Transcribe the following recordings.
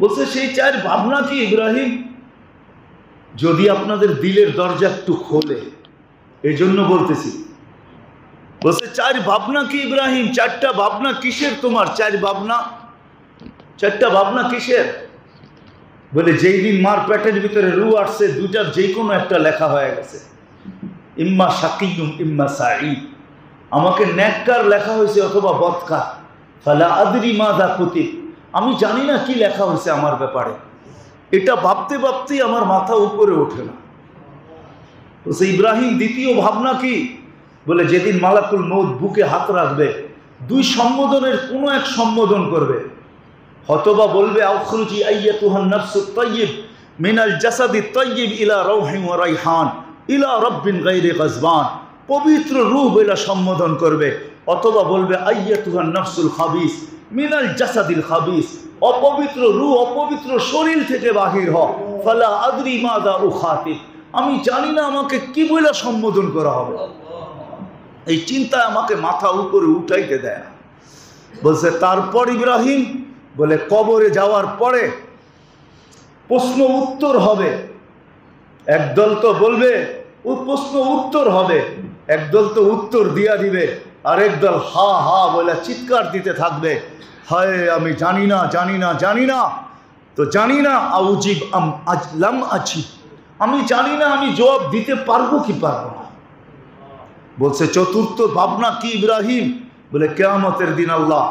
বলছে সেই চার ভাবনা কি ইব্রাহিম? যদি আপনাদের দিলের দরজা একটু খোলে, এই জন্য বলতেছি। বলছে চার ভাবনা কি ইব্রাহিম? চারটা ভাবনা কিসের তোমার? চারটা ভাবনা কিসের? বলে যেই দিন মার পেটের ভিতরে রু আসছে, দুটার যে কোনো একটা লেখা হয়ে গেছে, ইম্মা শাকিয়ুম ইম্মা সাঈদ। আমাকে নেককার লেখা হয়েছে অথবা বদকার। ফালা আদরি মাযা কুতিব, আমি জানি না কি লেখা হয়েছে আমার ব্যাপারে। এটা ভাবতে ভাবতেই আমার মাথা উপরে ওঠে না। বলছে ইব্রাহিম দ্বিতীয় ভাবনা কি? বলে যেদিন মালাকুল মউত বুকে হাত রাখবে, দুই সম্বোধনের কোনো এক সম্বোধন করবে। হতবা বলবে আখরুজি আইয়াতুহান নাফসুত তাইয়্যিব মিনাল জাসাদিত তাইয়্যিব ইলা রাউহিন ওয়া রাইহান ইলা রাব্বিন গায়রি গাজবান। পবিত্র রূহ বলে সম্বোধন করবে। অথবা বলবে আইয়াতুহান নাফসুল খাবিস মিনাল জাসাদিল খাবিস, অপবিত্র রূহ অপবিত্র শরীর থেকে বাহির হ। ফালা আদরি মাযা উখাতিব, আমি জানি না আমাকে কি বলে সম্বোধন করা হবে। এই চিন্তায় আমাকে মাথা উপরে উঠাইতে দেয় না। বলছে তারপর ইব্রাহিম বলে কবরে যাওয়ার পরে প্রশ্ন উত্তর হবে। একদল তো বলবে ও প্রশ্ন উত্তর হবে, একদল তো উত্তর দিয়া দিবে, আর একদল হা হা বলে চিৎকার দিতে থাকবে, হায় আমি জানি না জানি না জানি না। তো জানি না আউজিব আম আজলাম আছি, আমি জানি না আমি জবাব দিতে পারবো কি পারবো না। বলছে চতুর্থ ভাবনা কি ইব্রাহিম? বলে কিয়ামতের দিন আল্লাহ,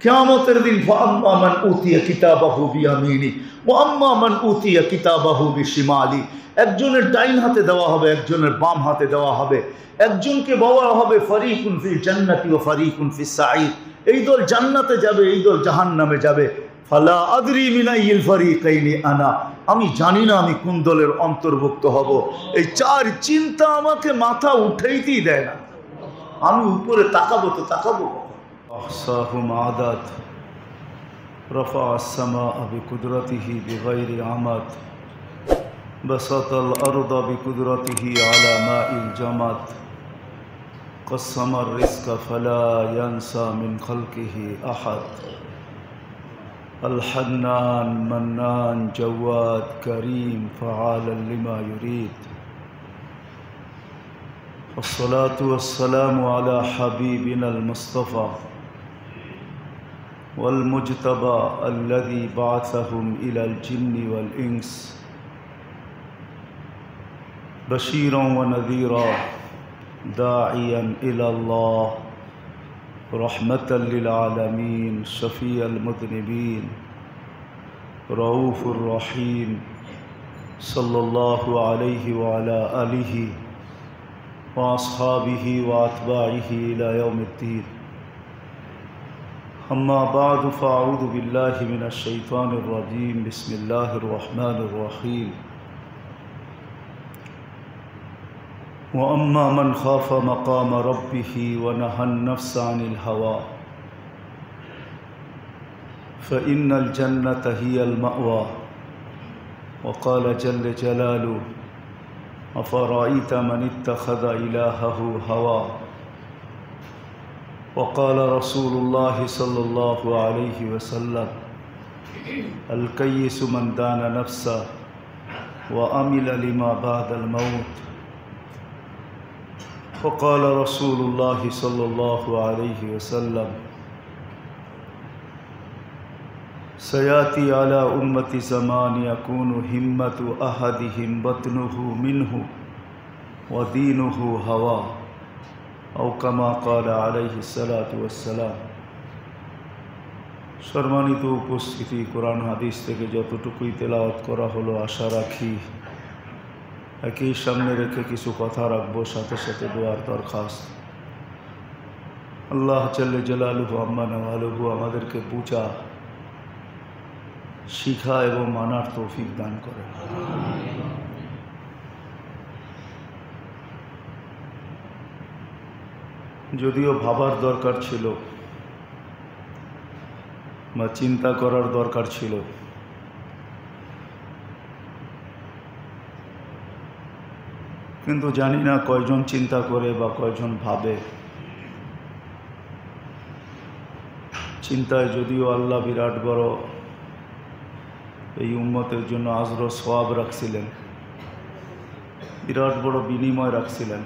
কিয়ামতের দিন ফাআম্মা মান উতিয়া কিতাবাহু বিয়ামিনি ওয়া আম্মা মান উতিয়া কিতাবাহু বিশিমালি। একজনের ডাইন হাতে দেওয়া হবে, একজনের বাম হাতে দেওয়া হবে। একজনকে বলা হবে ফারিকুন ফিল জান্নাতি ওয়া ফারিকুন ফিস সাঈর, এই দল জান্নাতে যাবে, এই দল জাহান্নামে যাবে। ফালা আদরি মিনাইল ফারিকাইনি আনা, আমি জানি না আমি কোন দলের অন্তর্ভুক্ত হব। এই চার চিন্তা আমাকে মাথা উঠাইতেই দেয় না। আমি উপরে তাকাবো তো তাকাবো। أحصاهم عدد رفع السماء بقدرته بغير عمد بسط الأرض بقدرته على ماء الجمد قسم الرزق فلا ينسى من خلقه أحد الحنان منان جواد كريم فعال لما يريد والصلاة والسلام على حبيبنا المصطفى والمجتبى الذي بعثهم إلى الجن والإنس بشيرا ونذيرا داعيا إلى الله رحمة للعالمين شفيع المذنبين رؤوف الرحيم صلى الله عليه وعلى آله وأصحابه وأتباعه إلى يوم الدين أما بعد فأعوذ بالله من الشيطان الرجيم بسم الله الرحمن الرحيم وأما من خاف مقام ربه ونهى النفس عن الهوى فإن الجنة هي المأوى وقال جل جلاله أفرأيت من اتخذ إلهه هوى وقال رسول الله صلى الله عليه وسلم الكيس من دان نفسه وعمل لما بعد الموت وقال رسول الله صلى الله عليه وسلم سيأتي على أمة زمان يكون همة أحدهم بطنه منه ودينه هوى أو كما قال عليه الصلاة والسلام। সম্মানিত উপস্থিতি, কোরআন হাদিস থেকে যতটুকুই তেলাওয়াত করা হলো আশা রাখি একই সামনে রেখে কিছু কথা রাখবো, সাথে সাথে দোয়ার দরখাস্ত। আল্লাহ জাল্লে জালালুহু আম্মা নাওয়ালুহু আমাদেরকে বুঝা, শিখা এবং মানার তৌফিক দান করে। যদিও ভাবার দরকার ছিল বা চিন্তা করার দরকার ছিল, কিন্তু জানি না কয়জন চিন্তা করে বা কয়জন ভাবে। চিন্তায় যদিও আল্লাহ বিরাট বড় এই উম্মতের জন্য আজর সওয়াব রাখছিলেন, বিরাট বড় বিনিময় রাখছিলেন।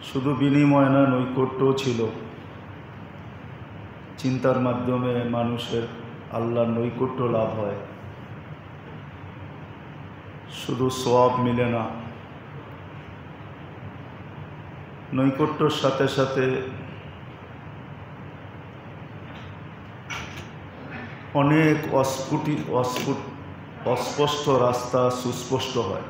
শুধু বিনিময় না, নৈকট্যও ছিল। চিন্তার মাধ্যমে মানুষের আল্লাহর নৈকট্য লাভ হয়, শুধু সওয়াব মিলে না, নৈকট্যর সাথে সাথে অনেক অস্পষ্ট রাস্তা সুস্পষ্ট হয়।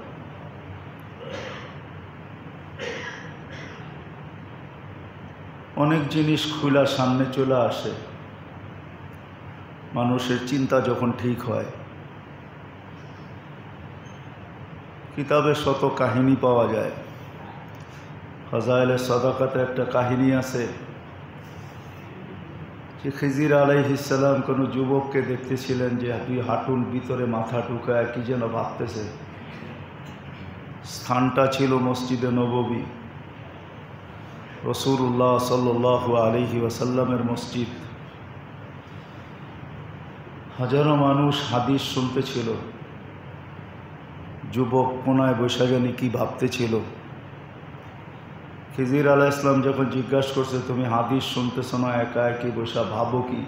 অনেক জিনিস খোলা সামনে চলে আসে মানুষের চিন্তা যখন ঠিক হয়। কিতাবে শত কাহিনী পাওয়া যায়। ফাজাইলে সাদাকাতে একটা কাহিনী আছে যে খিজির আলাইহিস সালাম কোনো যুবককে দেখতেছিলেন যে হাঁটুর ভিতরে মাথা ঢুকায় কি যেন ভাবতেছে। স্থানটা ছিল মসজিদে নববী, রাসূলুল্লাহ সাল্লাল্লাহু আলাইহি ওয়াসাল্লামের মসজিদ। হাজারো মানুষ হাদিস শুনতেছিল। যুবক কোনায় বসে জানি কি ভাবতেছিল। খিজির আলাইহিস সালাম যখন জিজ্ঞাসা করছে, তুমি হাদিস শুনতেছ না, একা একই বসা ভাবো কি?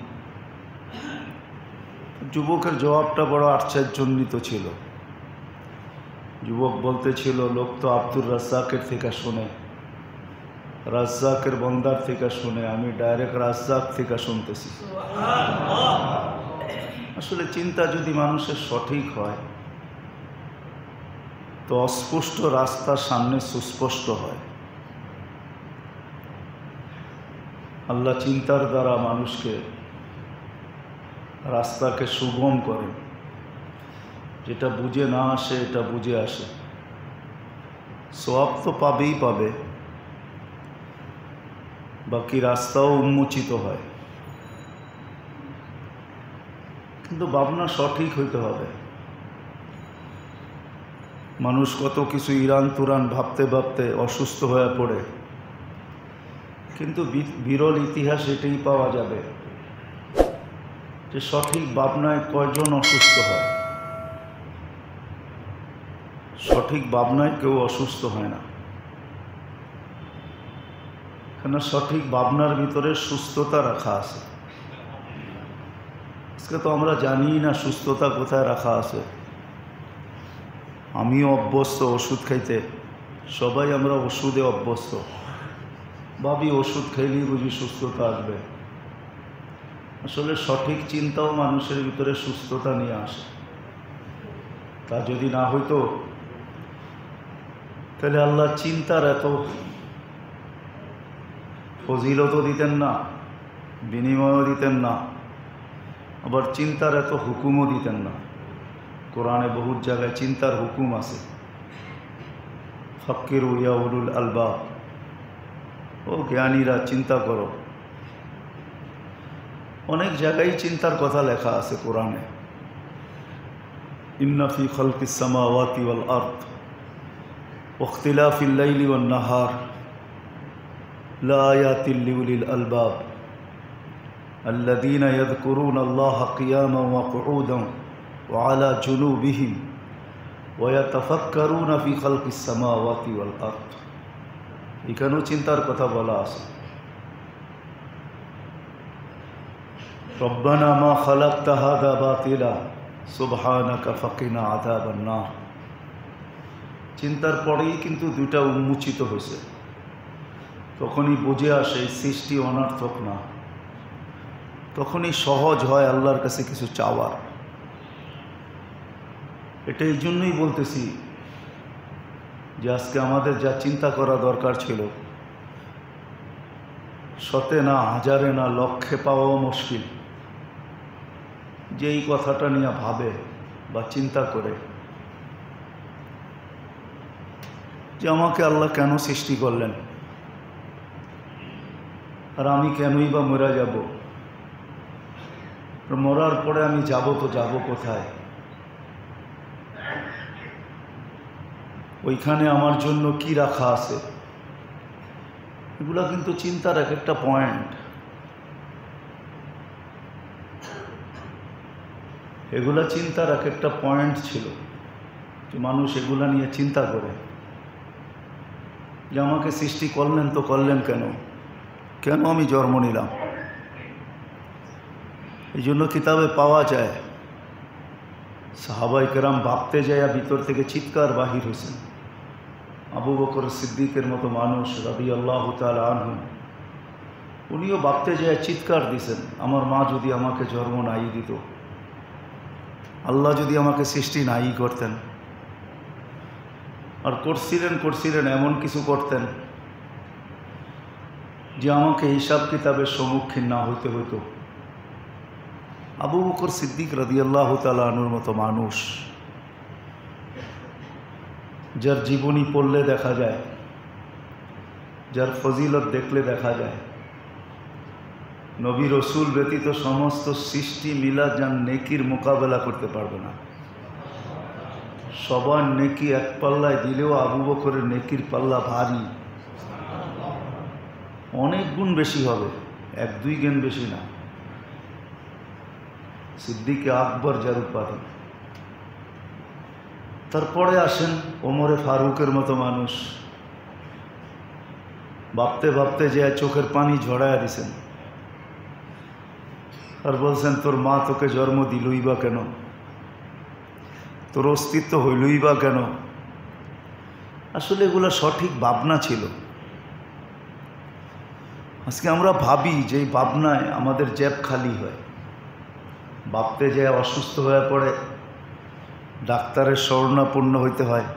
যুবকের জবাবটা বড় আশ্চর্যান্বিত ছিল। যুবক বলতেছিল, লোক তো আব্দুর রাজ্জাকের থেকে শুনে, রাজ্জাকের বন্দার থেকে শুনে, আমি ডাইরেক্ট রাজ্জাক থেকে শুনতেছি। আসলে চিন্তা যদি মানুষের সঠিক হয় তো অস্পষ্ট রাস্তার সামনে সুস্পষ্ট হয়। আল্লাহ চিন্তার দ্বারা মানুষকে রাস্তাকে সুগম করেন। যেটা বুঝে না আসে এটা বুঝে আসে। সওয়াব তো পাবেই পাবে, বাকি রাস্তাও উন্মোচিত হয়। কিন্তু ভাবনা সঠিক হইতে হবে। মানুষ কত কিছু ইরান তুরান ভাবতে ভাবতে অসুস্থ হয়ে পড়ে, কিন্তু বিরল ইতিহাস এটাই পাওয়া যাবে যে সঠিক ভাবনায় কয়জন অসুস্থ হয়। সঠিক ভাবনায় কেউ অসুস্থ হয় না, কেন সঠিক ভাবনার ভিতরে সুস্থতা রাখা আছে। আজকে তো আমরা জানি না সুস্থতা কোথায় রাখা আছে। আমিও অভ্যস্ত ওষুধ খাইতে, সবাই আমরা ওষুধে অভ্যস্ত। ভাবি ওষুধ খাইলেই বুঝি সুস্থতা আসবে। আসলে সঠিক চিন্তাও মানুষের ভিতরে সুস্থতা নিয়ে আসে। তা যদি না হইতো তাহলে আল্লাহ চিন্তার এত ফজিলতও দিতেন না, বিনিময়ও দিতেন না, আবার চিন্তার এত হুকুমও দিতেন না। কোরআনে বহুত জায়গায় চিন্তার হুকুম আছে। ফাক্কিরু ইয়া উলুল আলবাব, ও জ্ঞানীরা চিন্তা করো। অনেক জায়গায় চিন্তার কথা লেখা আছে কোরআনে। ইন্না ফি খালকিস সামাওয়াতি ওয়াল আরদ ওয়া ইখতিলাফিল লাইলি ওয়ান নাহার লা আয়াতিল লিউলিল আলবাব আল্লাযীনা ইয়াযকুরুনা আল্লাহা কিয়ামান ওয়া কুউদান ওয়া আলা জুনুবিহিম ওয়া ইয়াতাফাক্কারুনা ফি খালকিস সামাওয়াতি ওয়াল আরদ। এখানেও চিন্তার কথা বলা আছে। রব্বানা মা খালাকতা হাযা বাতিলা সুবহানাকা ফাকিনা আযাবান নার। চিন্তার পরেই কিন্তু দুইটা উন্মোচিত হয়েছে। তখনই বুঝে আসে সৃষ্টি অনর্থক না, তখনই সহজ হয় আল্লাহর কাছে কিছু চাওয়ার। এটা এই জন্যই বলতেছি যে আজকে আমাদের যা চিন্তা করা দরকার ছিল, শতে না হাজারে না লক্ষে পাওয়াও মুশকিল। যে এই কথাটা নিয়ে ভাবে বা চিন্তা করে যে আমাকে আল্লাহ কেন সৃষ্টি করলেন, আর আমি কেনই বা মরে যাব, মরার পরে আমি যাব তো যাব কোথায়, ওইখানে আমার জন্য কি রাখা আছে, এগুলা কিন্তু চিন্তার এক একটা পয়েন্ট। এগুলা চিন্তার এক একটা পয়েন্ট ছিল যে মানুষ এগুলা নিয়ে চিন্তা করে যে আমাকে সৃষ্টি করলেন তো করলেন কেন, কেন আমি জন্ম নিলাম। এই জন্য কিতাবে পাওয়া যায় সাহাবায়ে কেরাম ভাবতে যায় ভিতর থেকে চিৎকার বাহির হয়েছেন। আবু বকর সিদ্দিকের মতো মানুষ রাদিয়াল্লাহু তাআলা আনহু, উনিও ভাবতে যায় চিৎকার দিছেন, আমার মা যদি আমাকে জন্ম নাই দিত, আল্লাহ যদি আমাকে সৃষ্টি নাই করতেন। আর করছিলেন এমন কিছু করতেন যে আমাকে হিসাব কিতাবের সম্মুখীন না হইতে হইতো। আবু বকর সিদ্দিক রাদিয়াল্লাহু তাআলা আনহুর মতো মানুষ, যার জীবনী পড়লে দেখা যায়, যার ফজিলত দেখলে দেখা যায়, নবী রসুল ব্যতীত সমস্ত সৃষ্টি মিলা যার নেকির মোকাবেলা করতে পারবে না। সবার নেকি এক পাল্লায় দিলেও আবু বকরের নেকির পাল্লা ভারী, অনেক গুণ বেশি হবে, 1-2 গুণ বেশি না। সিদ্দিকে আকবর যার উপাধি। তারপরে আসেন ওমরে ফারুকের মতো মানুষ, ভাবতে ভাবতে যে চোখের পানি ঝরাইয়া দিছেন আর বলছেন তোর মা তোকে জন্ম দিলই বা কেন, তোর অস্তিত্ব হইলই বা কেন। আসলে এগুলো সঠিক ভাবনা ছিল। আজকে আমরা ভাবি যে এই ভাবনায় আমাদের জেব খালি হয়। ভাবতে যে অসুস্থ হয়ে পড়ে ডাক্তারের শরণাপন্ন হইতে হয়,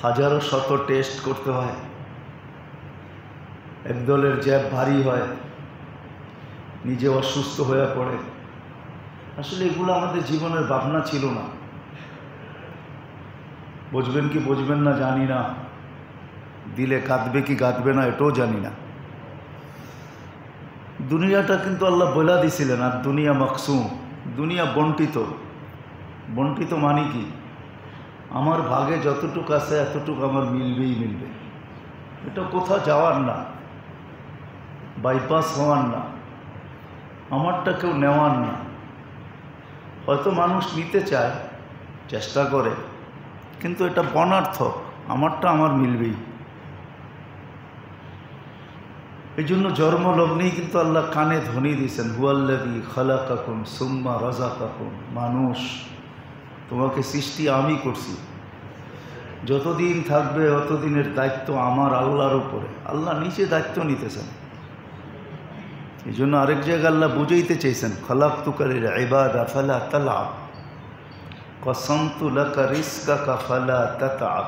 হাজারো শত টেস্ট করতে হয়, একদলের জেব ভারী হয়, নিজে অসুস্থ হয়ে পড়ে। আসলে এগুলো আমাদের জীবনের ভাবনা ছিল না। বুঝবেন কি বুঝবেন না জানি না, দিলে কাঁদবে কি কাঁদবে না এটাও জানি না। দুনিয়াটা কিন্তু আল্লাহ বলে দিছিলেন আর দুনিয়া মাকসুম, দুনিয়া বন্টিত। বন্টিত মানে কি, আমার ভাগে যতটুকু আছে এতটুকু আমার মিলবেই মিলবে। এটা কোথাও যাওয়ার না, বাইপাস হওয়ার না, আমারটা কেউ নেওয়ার না। হয়তো মানুষ নিতে চায়, চেষ্টা করে, কিন্তু এটা বনার্থক, আমারটা আমার মিলবেই। এই জন্য জন্মলগ্নেই কিন্তু আল্লাহ কানে ধ্বনি দিয়েছেন, হুয়াল্লাযী খালাকাকুম সুম্মা রাযাকাকুম। মানুষ, তোমাকে সৃষ্টি আমি করছি, যতদিন থাকবে ততদিনের দায়িত্ব আমার আল্লাহর উপরে। আল্লাহ নিচে দায়িত্ব নিতেছেন। এই জন্য আরেক জায়গায় আল্লাহ বুঝাইতে চেয়েছেন, খালাকতুকা লিল ইবাদা ফালা তালআব, কসমতু লাকা রিজকাকা ফালা তাতআব।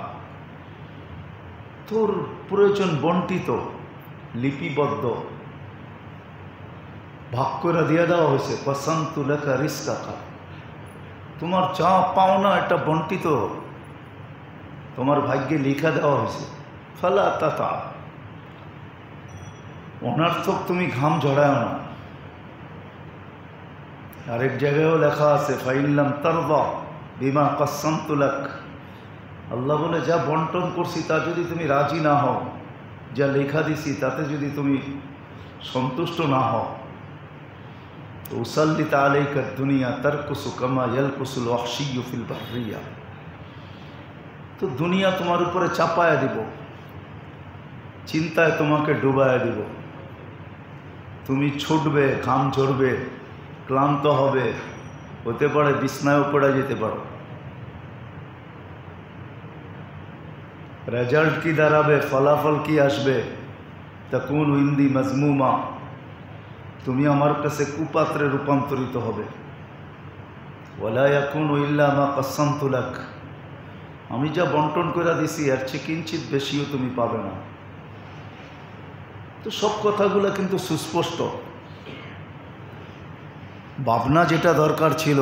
তোর প্রয়োজন বন্টিত, লিপিবদ্ধ, ভাগ করে দিয়ে দেওয়া হয়েছে। কসমতু লাকা রিজকাকা, তোমার যা পাওনা এটা বন্টিত, তোমার ভাগ্যে লিখা দেওয়া হয়েছে। ফালা তাতআব, অনার্থক তুমি ঘাম ঝরাও না। আরেক জায়গায়ও লেখা আছে, ফাইল্লাম তারদা বিমা কসমতু লাক। আল্লাহ বলে যা বন্টন করছি তা যদি তুমি রাজি না হও, যা লেখা দিছি তাতে যদি তুমি সন্তুষ্ট না হও, তো উসাল্লিত আলাইকা দুনিয়া তারকুসু কামা ইয়ালকুসুল ওয়াহশিয়্যু ফিল বাররিয়া। তো দুনিয়া তোমার উপরে চাপায়া দিব, চিন্তায় তোমাকে ডুবায়া দিব। তুমি ছুটবে, ঘাম ঝরবে, ক্লান্ত হবে, হতে পারে বিছনায়ও পড়ে যেতে পারো। রেজাল্ট কি দাঁড়াবে, ফলাফল কি আসবে, তাকুনু ইনদি মাজমুমা, তুমি আমার কাছে কুপাত্রে রূপান্তরিত হবে। ওয়ালা ইয়াকুনু ইল্লা মা কাসসামতু লাক, আমি যা বন্টন করে দিছি এর চেয়ে কিঞ্চিত বেশিও তুমি পাবে না। তো সব কথাগুলো কিন্তু সুস্পষ্ট। ভাবনা যেটা দরকার ছিল,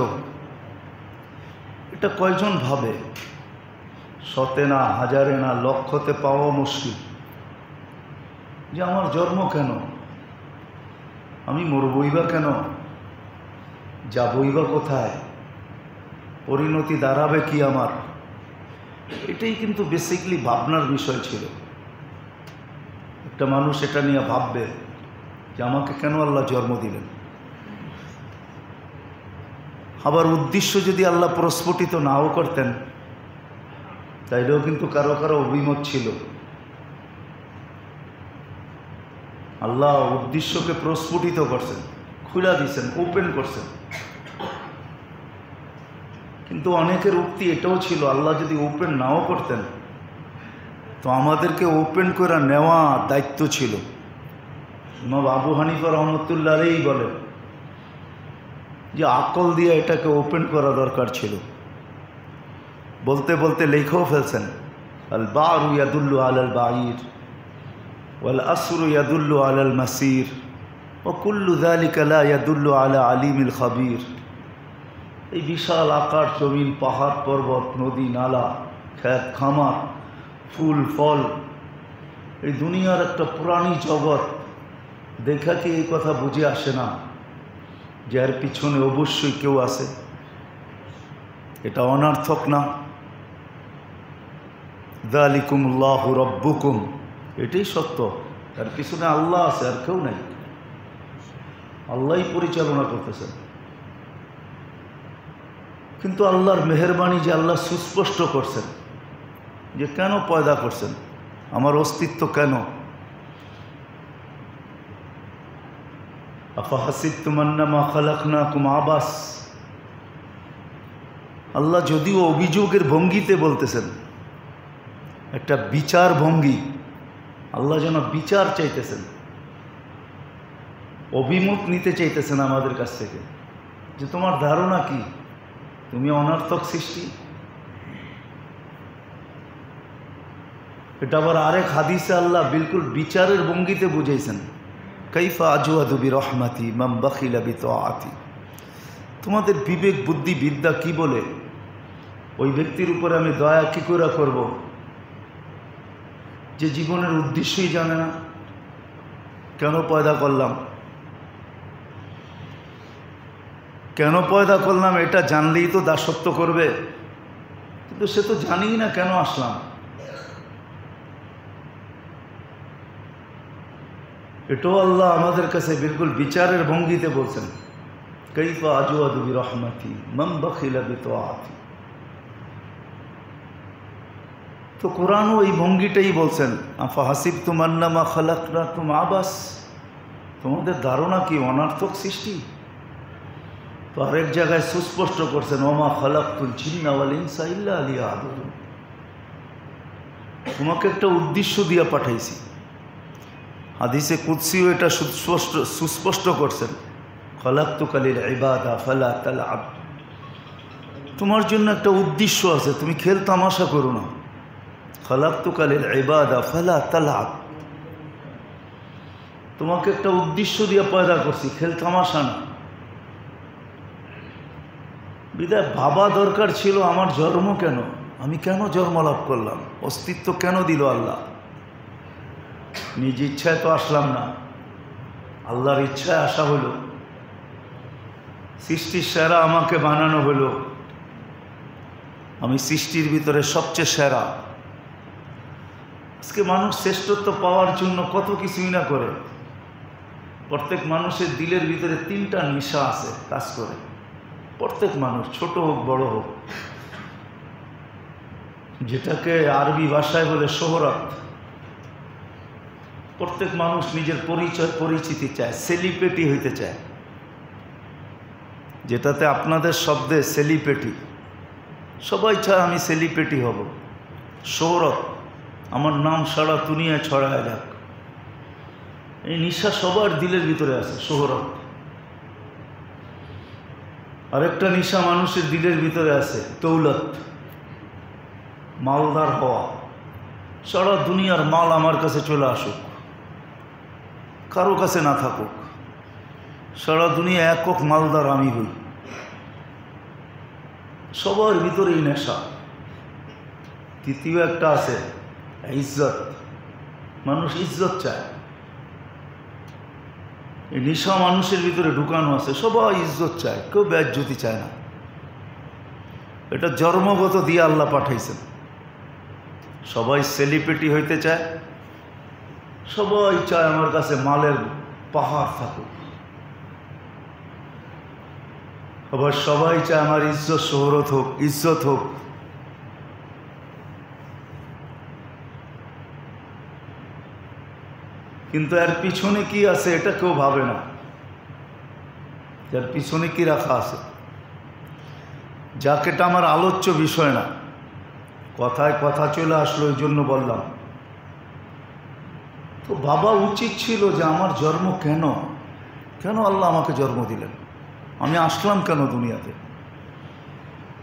এটা কয়জন ভাবে? শতে না, হাজারে না, লক্ষতে পাওয়া মুশকিল। যে আমার জন্ম কেন, আমি মরবই বা কেন, যাবই বা কোথায়, পরিণতি দাঁড়াবে কি আমার, এটাই কিন্তু বেসিকলি ভাবনার বিষয় ছিল। একটা মানুষ এটা নিয়ে ভাববে যে আমাকে কেন আল্লাহ জন্ম দিলেন। আবার উদ্দেশ্য যদি আল্লাহ প্রস্ফুটিত নাও করতেন তাইলেও কিন্তু কারো কারো অভিমত ছিল। আল্লাহ উদ্দেশ্যকে প্রস্ফুটিত করছেন, খুলা দিয়েছেন, ওপেন করছেন। কিন্তু অনেকের উক্তি এটাও ছিল আল্লাহ যদি ওপেন নাও করতেন তো আমাদেরকে ওপেন করে নেওয়া দায়িত্ব ছিল। ইমাম আবু হানিফা রহমতুল্লাহ আলাইহি বলেন যে আকল দিয়ে এটাকে ওপেন করা দরকার ছিল। বলতে বলতে লেখাও ফেলছেন, আল বারু ইয়াদুল্লু আলাল বাঈর ওয়াল আসরু ইয়াদুল্লু আলাল মাসির ওয়া কুল্লু যালিকা লা ইয়াদুল্লু আলা আলিমিল খাবীর। এই বিশাল আকার জমিন, পাহাড় পর্বত, নদী নালা, ক্ষেত খামার, ফুল ফল, এই দুনিয়ার একটা পুরানি জগৎ দেখা কি এই কথা বুঝে আসে না যে এর পিছনে অবশ্যই কেউ আছে? এটা অনর্থক না? যালিকুমুল্লাহু রাব্বুকুম, এটাই সত্য। এর পিছনে আল্লাহ আছে, আর কেউ নাই। আল্লাহই পরিচালনা করতেছেন। কিন্তু আল্লাহর মেহেরবানি যে আল্লাহ সুস্পষ্ট করছেন যে কেন পয়দা করছেন, আমার অস্তিত্ব কেন। আফাহাসিবতুম আন্নামা খালাকনাকুম আবাস। আল্লাহ যদিও অভিযোগের ভঙ্গিতে বলতেছেন, একটা বিচার ভঙ্গি, আল্লাহ যেন বিচার চাইতেছেন, অভিমত নিতে চাইতেছেন আমাদের কাছ থেকে যে তোমার ধারণা কি, তুমি অনর্থক সৃষ্টি। এটা আবার আরেক হাদিসে আল্লাহ বিলকুল বিচারের ভঙ্গিতে বুঝাইছেন, কাইফা আজওয়াদু বিরহমাতি মান বাখিলা বিতাআতি। তোমাদের বিবেক বুদ্ধি বিদ্যা কি বলে ওই ব্যক্তির উপরে আমি দয়া কি করে করব যে জীবনের উদ্দেশ্যই জানে না, কেন পয়দা করলাম, কেন পয়দা করলাম এটা জানলেই তো দাসত্ব করবে, কিন্তু সে তো জানিই না কেন আসলাম। এটাও আল্লাহ আমাদের কাছে বিলকুল বিচারের ভঙ্গিতে বলছেন, কাইফা আজওয়াদু বিরহমাতি মান বাখিলা বিতাআতি। তো কোরআনও এই ভঙ্গিটাই বলছেন, আফাহাসিবতুম আন্নামা খালাকনাকুম আবাস, তোমাদের ধারণা কি অনর্থক সৃষ্টি। তো আরেক জায়গায় সুস্পষ্ট করছেন, ওমা খালাকতুল জিন্না ওয়াল ইনসা ইল্লা লিয়াবুদুন। তোমাকে একটা উদ্দেশ্য দিয়ে পাঠাইছি। হাদিসে কুদসিও এটা সুস্পষ্ট করছেন, খালাকতুকা লিল ইবাদা ফালা তালআব। তোমার জন্য একটা উদ্দেশ্য আছে, তুমি খেল তামাশা করো না। খালাকতুকা লিল ইবাদা ফালা তালআব, তোমাকে একটা উদ্দেশ্য দিয়ে পয়দা করছি, খেল তামাশা না। বিদায় ভাবা দরকার ছিল আমার জন্ম কেন, আমি কেন জন্ম লাভ করলাম, অস্তিত্ব কেন দিল আল্লাহ। নিজ ইচ্ছায় তো আসলাম না, আল্লাহর ইচ্ছায় আসা হলো। সৃষ্টির সেরা আমাকে বানানো হলো, আমি সৃষ্টির ভিতরে সবচেয়ে সেরা। আজকে মানুষ শ্রেষ্ঠত্ব পাওয়ার জন্য কত কিছুই না করে। প্রত্যেক মানুষের দিলের ভিতরে 3টা নেশা আছে, কাজ করে। প্রত্যেক মানুষ, ছোট হোক বড় হোক, যেটাকে আরবি ভাষায় বলে শোহরত। প্রত্যেক মানুষ নিজের পরিচয় পরিচিতি চায়, সেলিব্রিটি হইতে চায়, যেটাতে আপনাদের শব্দে সেলিব্রিটি। সবাই চায় আমি সেলিব্রিটি হব, শোহরত, আমার নাম সারা দুনিয়ায় ছড়ায় যাক। এই নেশা সবার দিলের ভিতরে আছে, শোহরত। আরেকটা নেশা মানুষের দিলের ভিতরে আছে, দৌলত, মালদার হওয়া। সারা দুনিয়ার মাল আমার কাছে চলে আসুক, কারো কাছে না থাকুক, সারা দুনিয়া একক মালদার আমি হই। সবার ভিতরেই নেশা। তৃতীয় একটা আছে ইজ্জত, মানুষ ইজ্জত চায়। এই নেশা মানুষের ভিতরে ঢুকানো আছে, সবাই ইজ্জত চায়, কেউ বেজ্জতি চায় না। এটা জন্মগত দিয়ে আল্লাহ পাঠাইছেন। সবাই সেলিব্রিটি হইতে চায়, সবাই চায় আমার কাছে মালের পাহাড় থাকুক, আবার সবাই চায় আমার ইজ্জত শোহরত হোক, ইজ্জত হোক। কিন্তু এর পিছনে কি আছে এটা কেউ ভাবে না, এর পিছনে কি রাখা আছে। যাক, এটা আমার আলোচ্য বিষয় না, কথায় কথা চলে আসলো এই জন্য বললাম। তো বাবা উচিত ছিল যে আমার জন্ম কেন, কেন আল্লাহ আমাকে জন্ম দিলেন, আমি আসলাম কেন দুনিয়াতে,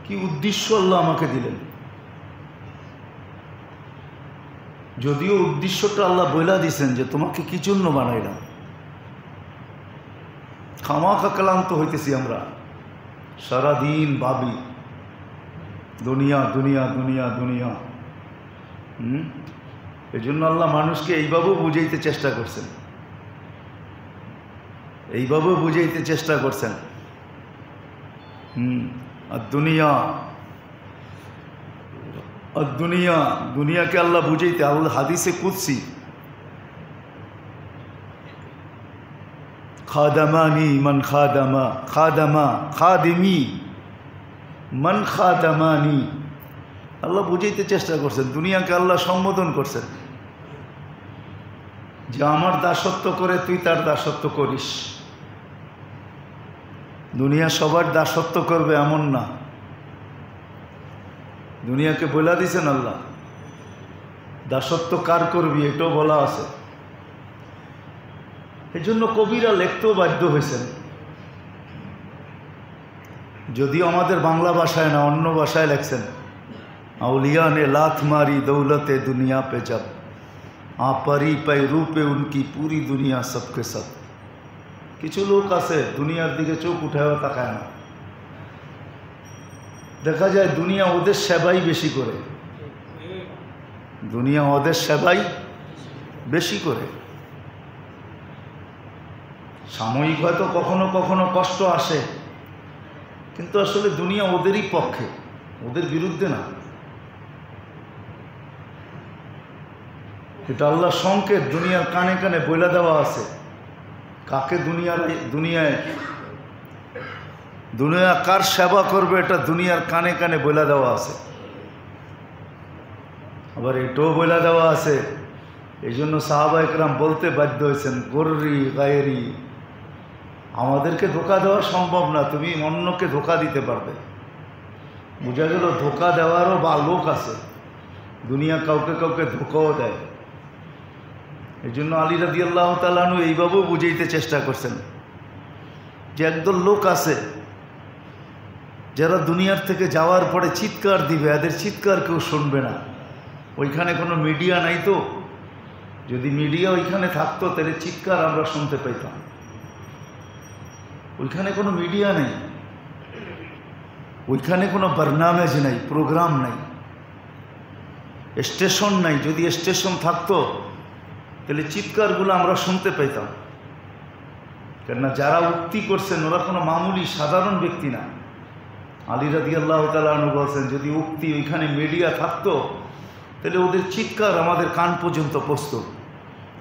কি উদ্দেশ্য আল্লাহ আমাকে দিলেন। যদিও উদ্দেশ্যটা আল্লাহ বইলা দিয়েছেন যে তোমাকে কি জন্য বানাইলাম। খামাখা ক্লান্ত হইতেছি আমরা, সারাদিন ভাবি দুনিয়া দুনিয়া দুনিয়া দুনিয়া। এই জন্য আল্লাহ মানুষকে এইভাবেও বুঝাইতে চেষ্টা করছেন, এইভাবেও বুঝাইতে চেষ্টা করছেন। আর দুনিয়া, আর দুনিয়া, দুনিয়াকে আল্লাহ বুঝাইতে, আল্লাহ হাদিসে কুদসি খাদামানি মান খাদামা, খাদামা খাদিমি মান খাদামানি, আল্লাহ বুঝাইতে চেষ্টা করছেন। দুনিয়াকে আল্লাহ সম্বোধন করছেন যে আমার দাসত্ব করে তুই তার দাসত্ব করিস। দুনিয়া সবার দাসত্ব করবে এমন না, দুনিয়াকে বলে দিছেন আল্লাহ দাসত্ব কার করবি এটাও বলা আছে। এই জন্য কবিরা লিখতেও বাধ্য হয়েছেন, যদিও আমাদের বাংলা ভাষায় না অন্য ভাষায় লেখছেন, আউলিয়া ने लात मारी दौलते दुनिया पे जब आ परी पे रूपे उनकी पूरी दुनिया सबके सब। কিছু লোক আছে দুনিয়ার দিকে চোখ উঠায়ও তাকায় না, দেখা যায় দুনিয়া ওদের সেবাই বেশি করে, দুনিয়া ওদের সেবাই বেশি করে। সাময়িক হয়তো কখনো কখনো কষ্ট আসে, কিন্তু আসলে দুনিয়া ওদেরই পক্ষে, ওদের বিরুদ্ধে না। এটা আল্লাহ সংকেত দুনিয়ার কানে কানে বইলা দেওয়া আছে, কাকে দুনিয়ায় কার সেবা করবে এটা দুনিয়ার কানে কানে বইলা দেওয়া আছে। আবার এটাও বইলা দেওয়া আছে, এই জন্য সাহাবা একরাম বলতে বাধ্য হয়েছেন গররি গায়েরি, আমাদেরকে ধোকা দেওয়া সম্ভব না, তুমি অন্যকে ধোকা দিতে পারবে। বোঝা গেল ধোকা দেওয়ারও বা লোক আছে, দুনিয়া কাউকে কাউকে ধোকাও দেয়। এই জন্য আলী রাদিয়াল্লাহু তাআলা আনহু এইভাবেও বুঝাইতে চেষ্টা করছেন যে একদল লোক আছে যারা দুনিয়ার থেকে যাওয়ার পরে চিৎকার দিবে, এদের চিৎকার কেউ শুনবে না। ওইখানে কোনো মিডিয়া নাই, তো যদি মিডিয়া ওইখানে থাকতো তাহলে চিৎকার আমরা শুনতে পেতাম। ওইখানে কোনো মিডিয়া নেই, ওইখানে কোনো বারনামেজ নাই, প্রোগ্রাম নাই, স্টেশন নাই। যদি স্টেশন থাকতো তাহলে চিৎকারগুলো আমরা শুনতে পেতাম, কেননা যারা উক্তি করছেন ওরা কোনো মামুলি সাধারণ ব্যক্তি না। আলী রাদিয়াল্লাহু তাআলা আনহু বলছেন যদি উক্তি ওইখানে মিডিয়া থাকতো তাহলে ওদের চিৎকার আমাদের কান পর্যন্ত পৌঁছতো।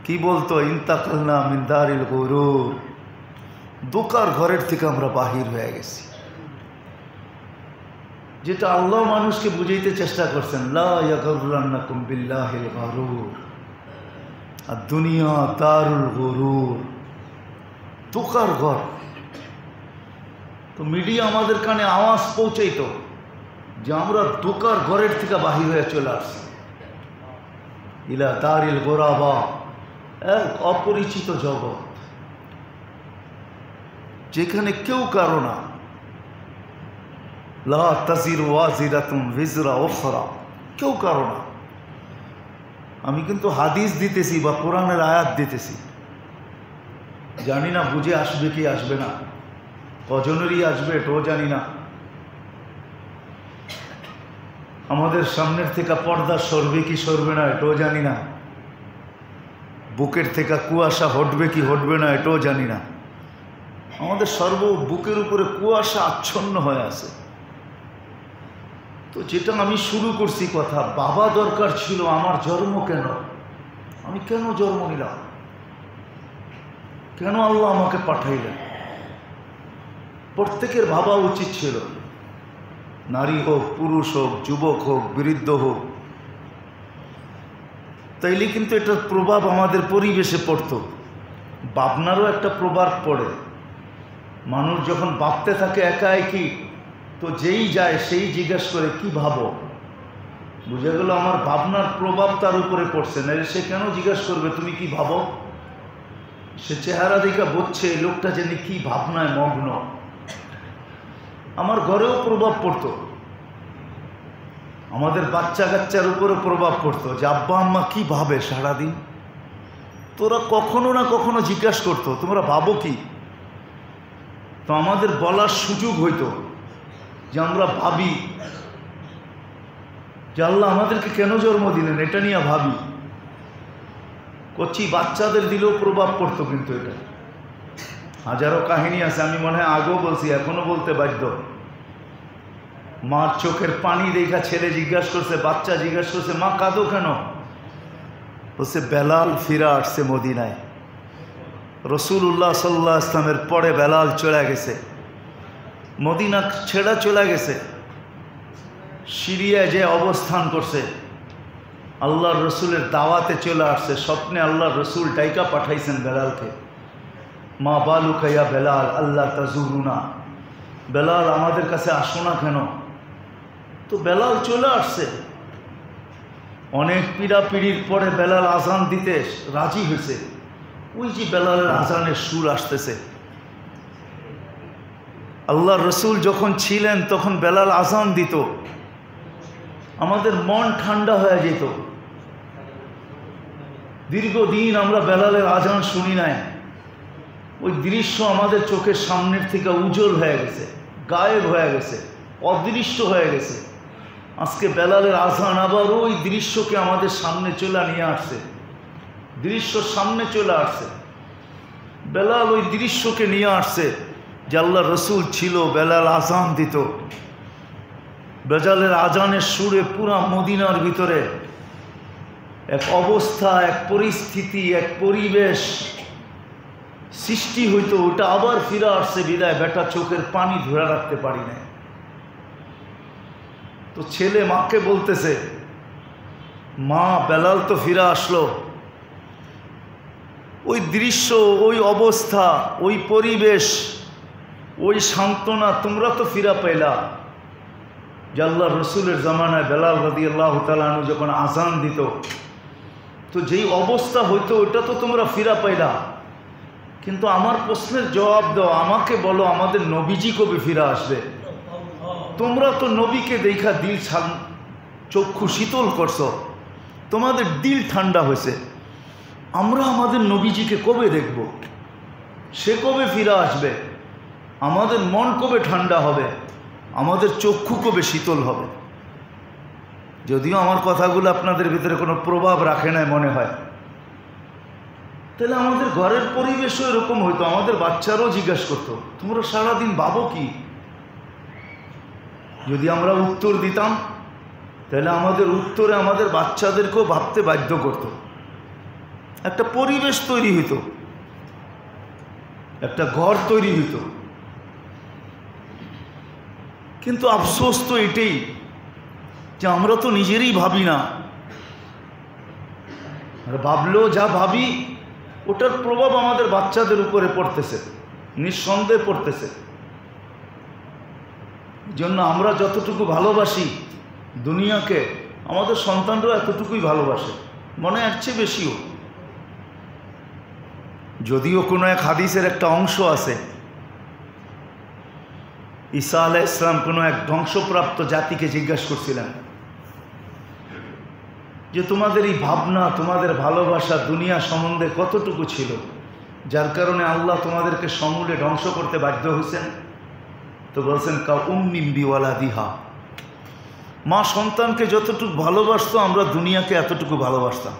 কি বলতো, ইন্তাকালনা মিন দারিল গুরুর, দোকার ঘরের থেকে আমরা বাহির হয়ে গেছি। যেটা আল্লাহ মানুষকে বুঝাইতে চেষ্টা করছেন, লা ইয়াগরুরান্নাকুম বিল্লাহিল গারুর, আর দুনিয়া দারুল গুরুর, দোকার ঘর। তো মিডিয়া আমাদের কানে আওয়াজ পৌঁছাইতো যে আমরা দোকার ঘরের থেকে বাহির হয়ে চলে আসছি, ইলা দারিল গোরাবা, এক অপরিচিত জগৎ যেখানে কেউ কারো না। লা তাজিরু ওয়াজিরাতুন বিজরা উখরা, কেউ কারো না। আমি কিন্তু হাদিস দিতেছি বা কোরআনের আয়াত দিতেছি, জানি না বুঝে আসবে কি আসবে না, কজনেরই আসবে এটাও জানি না। আমাদের সামনের থেকে পর্দা সরবে কি সরবে না এটাও জানি না, বুকের থেকে কুয়াশা হটবে কি হটবে না এটাও জানি না। আমাদের বুকের উপরে কুয়াশা আচ্ছন্ন হয়ে আছে। তো যেটা আমি শুরু করছি কথা, বাবা দরকার ছিল, আমার জন্ম কেন, আমি কেন জন্ম নিলাম, কেন আল্লাহ আমাকে পাঠাইলেন? প্রত্যেকের ভাবা উচিত ছিল, নারী হোক, পুরুষ হোক, যুবক হোক, বৃদ্ধ হোক। তাইলে কিন্তু এটার প্রভাব আমাদের পরিবেশে পড়তো। ভাবনারও একটা প্রভাব পড়ে। মানুষ যখন ভাবতে থাকে একা একই, তো যেই যায় সেই জিজ্ঞেস করে কি ভাবো, বুঝে গেল আমার ভাবনার প্রভাব তার উপরে পড়ছে। না সে কেন জিজ্ঞেস করবে তুমি কি ভাবো? সে চেহারা দেখা বুঝছে লোকটা যেন কি ভাবনায় মগ্ন। আমার ঘরেও প্রভাব পড়তো, আমাদের বাচ্চা কাচ্চার উপরে প্রভাব পড়তো যে আব্বা আম্মা কি ভাবে সারাদিন। তোরা কখনো না কখনো জিজ্ঞাস করতো তোমরা ভাবো কি, তো আমাদের বলার সুযোগ হইতো যে আমরা ভাবি যে আল্লাহ আমাদেরকে কেন জন্ম দিলেন, এটা নিয়ে ভাবি। করছি বাচ্চাদের দিলেও প্রভাব পড়তো, কিন্তু এটা হাজারো কাহিনী আছে, আমি মনে হয় আগেও বলছি, এখনো বলতে বাধ্য। মার চোখের পানি দেখা ছেলে জিজ্ঞাসা করছে, বাচ্চা জিজ্ঞাসা করছে মা কাঁদো কেন? বলছে বেলাল ফিরা আসছে মদিনায়। রসুল্লাহ সাল্লাল্লাহু আলাইহি ওয়াসাল্লামের পরে বেলাল চলে গেছে, মদিনা ছেড়া চলে গেছে, সিরিয়ায় যে অবস্থান করছে। আল্লাহর রসুলের দাওয়াতে চলে আসছে, স্বপ্নে আল্লাহর রসুল ডাইকা পাঠাইছেন বেলালকে, মা বালুকা ইয়া বেলাল আল্লাহ তাজুরুনা, বেলাল আমাদের কাছে আসো না কেন? তো বেলাল চলে আসছে। অনেক পীড়াপিড়ির পরে বেলাল আজান দিতে রাজি হয়েছে। ওই যে বেলালের আজানের সুর আসতেছে। আল্লাহর রসুল যখন ছিলেন তখন বেলাল আজান দিত, আমাদের মন ঠান্ডা হয়ে যেত। দীর্ঘদিন আমরা বেলালের আজান শুনি নাই, ওই দৃশ্য আমাদের চোখের সামনের থেকে উজ্জ্বল হয়ে গেছে, গায়েব হয়ে গেছে, অদৃশ্য হয়ে গেছে। আজকে বেলালের আজান আবার ওই দৃশ্যকে আমাদের সামনে চলে নিয়ে আসছে, দৃশ্য সামনে চলে আসছে। বেলাল ওই দৃশ্যকে নিয়ে আসছে যে আল্লাহ রসুল ছিল, বেলাল আজান দিত। বেলালের আজানের সুরে পুরা মদিনার ভিতরে এক অবস্থা, এক পরিস্থিতি, এক পরিবেশ সৃষ্টি হইতো। ওটা আবার ফিরে আসছে বিদায় বেটা চোখের পানি ধরে রাখতে পারি না। তো ছেলে মাকে বলতেছে, মা বেলাল তো ফিরে আসলো। ওই দৃশ্য, ওই অবস্থা, ওই পরিবেশ, ওই সান্ত্বনা তোমরা তো ফিরা পাইলা। যে আল্লাহ রসুলের জামানায় বেলাল রাদিয়াল্লাহু তাআলা আনহু যখন আজান দিত, তো যেই অবস্থা হইতো ওটা তো তোমরা ফিরা পাইলা। কিন্তু আমার প্রশ্নের জবাব দাও, আমাকে বলো আমাদের নবীজি কবে ফিরে আসবে? তোমরা তো নবীকে দেখা দিল চক্ষু শীতল করছো, তোমাদের দিল ঠান্ডা হয়েছে। আমরা আমাদের নবীজিকে কবে দেখব? সে কবে ফিরে আসবে? আমাদের মন কবে ঠান্ডা হবে? আমাদের চক্ষু কবে শীতল হবে? যদিও আমার কথাগুলো আপনাদের ভিতরে কোনো প্রভাব রাখে না মনে হয়, তাহলে আমাদের ঘরের পরিবেশও এরকম হইতো। আমাদের বাচ্চারাও জিজ্ঞাসা করতো তোমরা সারাদিন ভাবো কি? যদি আমরা উত্তর দিতাম তাহলে আমাদের উত্তরে আমাদের বাচ্চাদেরকেও ভাবতে বাধ্য করত। একটা পরিবেশ তৈরি হইতো, একটা ঘর তৈরি হইতো। কিন্তু আফসোস তো এটাই যে আমরা তো নিজেরই ভাবি না, আর ভাবলেও যা ভাবি ওটার প্রভাব আমাদের বাচ্চাদের উপরে পড়তেছে, নিঃসন্দেহে পড়তেছে। এই জন্য আমরা যতটুকু ভালোবাসি দুনিয়াকে, আমাদের সন্তানরাও এতটুকুই ভালোবাসে, মনে এর চেয়ে বেশিও। যদিও কোনো এক হাদিসের একটা অংশ আছে, ঈসা আলাইহিস সালাম কোনো এক ধ্বংসপ্রাপ্ত জাতিকে জিজ্ঞাসা করছিলেন যে তোমাদের এই ভাবনা, তোমাদের ভালোবাসা দুনিয়া সম্বন্ধে কতটুকু ছিল, যার কারণে আল্লাহ তোমাদেরকে সমূলে ধ্বংস করতে বাধ্য হয়েছেন? তো বলছেন কা উম্মিন বিওয়ালাদিহা, মা সন্তানকে যতটুকু ভালোবাসতো আমরা দুনিয়াকে এতটুকু ভালোবাসতাম,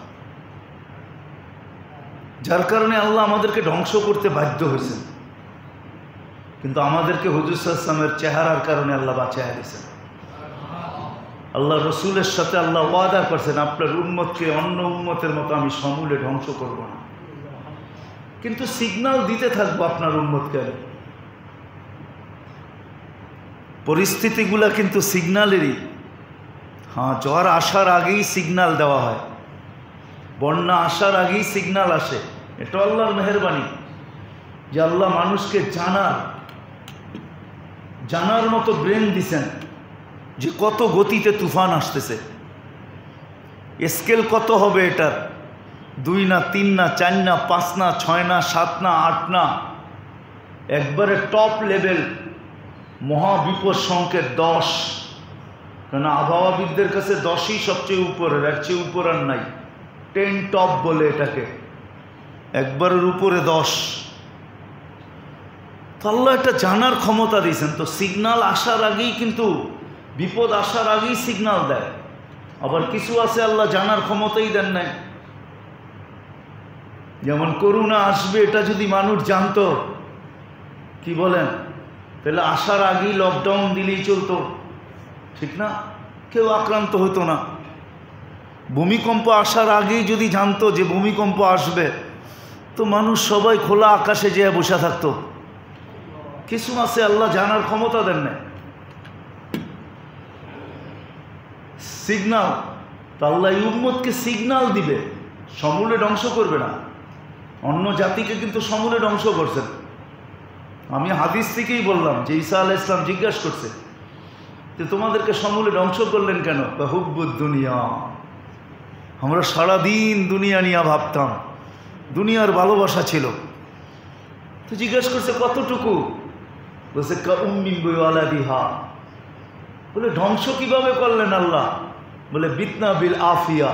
যার কারণে আল্লাহ আমাদেরকে ধ্বংস করতে বাধ্য হয়েছেন। কিন্তু আমাদেরকে হুজুর সাল্লাল্লাহু আলাইহি ওয়াসাল্লামের চেহারার কারণে আল্লাহ বাঁচায়া দিয়েছেন। আল্লাহ রসুলের সাথে আল্লাহ ওয়াদা করছেন আপনার উম্মতকে অন্য উম্মতের মতো আমি সমূলে ধ্বংস করব না, কিন্তু সিগন্যাল দিতে থাকবো আপনার উম্মতকে। পরিস্থিতিগুলা কিন্তু সিগন্যালেরই। হ্যাঁ, জ্বর আসার আগেই সিগন্যাল দেওয়া হয়, বন্যা আসার আগেই সিগন্যাল আসে। এটা আল্লাহর মেহেরবানি যে আল্লাহ মানুষকে জানার মতো ব্রেন দিছেন যে কত গতিতে তুফান আসতেছে, স্কেল কত হবে এটার, 2 না 3 না 4 না 5 না 6 না 7 না 8 না, একবারে টপ লেভেল মহাবিপদ সংকেত 10। কেন আবহাওয়াবিদদের কাছে 10ই সবচেয়ে উপরের, এর চেয়ে উপর আর নাই। 10 টপ বলে এটাকে, একবারের উপরে 10। তো আল্লাহ এটা জানার ক্ষমতা দিয়েছেন। তো সিগন্যাল আসার আগেই কিন্তু, বিপদ আসার আগেই সিগন্যাল দেয়। আবার কিছু আছে আল্লাহ জানার ক্ষমতাই দেন নাই। যেমন করোনা আসবে এটা যদি মানুষ জানতো, কি বলেন, তাহলে আসার আগেই লকডাউন দিলেই চলতো, ঠিক না? কেউ আক্রান্ত হতো না। ভূমিকম্প আসার আগেই যদি জানতো যে ভূমিকম্প আসবে, তো মানুষ সবাই খোলা আকাশে যেয়ে বসে থাকতো। কিছু আছে আল্লাহ জানার ক্ষমতা দেন না, সিগন্যাল। তো আল্লাহ উম্মতকে সিগন্যাল দিবে, সমূলে ধ্বংস করবে না। অন্য জাতিকে কিন্তু সমূলে ধ্বংস করছেন। আমি হাদিস থেকেই বললাম যে ঈসা আলাইহিস সালাম জিজ্ঞাসা করছে যে তোমাদেরকে সমূলে ধ্বংস করলেন কেন? হুব্বুদ দুনিয়া, আমরা সারাদিন দুনিয়া নিয়ে ভাবতাম, দুনিয়ার ভালোবাসা ছিল। তো জিজ্ঞাসা করছে কতটুকু? বলছে কাউম্মিন বিওয়ালাদিহা। বলে ধ্বংস কিভাবে করলেন আল্লাহ? বলে বিতনা বিল আফিয়া,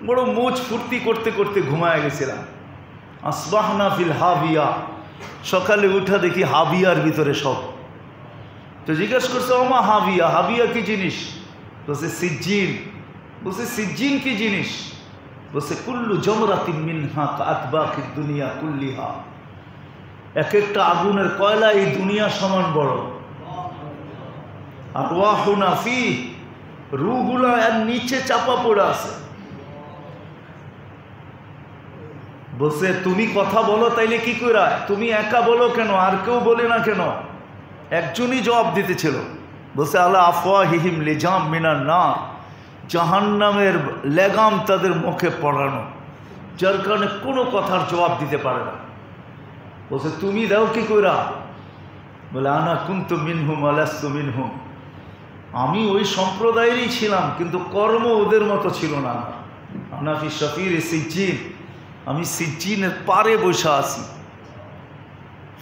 বড় মোজ ফুর্তি করতে করতে ঘুমায় গেছিলাম। আসবাহনা ফিল হাবিয়া, সকালে উঠা দেখি হাবিয়ার ভিতরে সব। তো জিজ্ঞাসা করছে ওমা হাবিয়া, হাবিয়া কি জিনিস? বলছে সিজ্জিন। বলছে সিজ্জিন কি জিনিস? বলছে কুল্লু জমরাতিন মিনহা কাতবাকিদ দুনিয়া কুল্লিহা, এক একটা আগুনের কয়লা এই দুনিয়া সমান বড়। আর ওয়াহুনা ফি, রুগুলা এর নিচে চাপা পড়ে আছে। বলছে তুমি কথা বলো তাইলে কি কইরা? তুমি একা বলো কেন, আর কেউ বলে না কেন? একজনই জবাব দিতেছিল। বলছে আলা আফওয়াহিহিম লিজাম মিনান নার, জাহান্নামের লেগাম তাদের মুখে পড়ানো, যার কারণে কোনো কথার জবাব দিতে পারে না। বলছে তুমি দাও কি কইরা? বলে আনা কুনতু মিনহুম আলাস্তু মিনহুম, আমি ওই সম্প্রদায়েরই ছিলাম কিন্তু কর্ম ওদের মতো ছিল না। আনা ফি শাফির সিজ্জিন, আমি সিজ্জিনের পারে বসে আছি।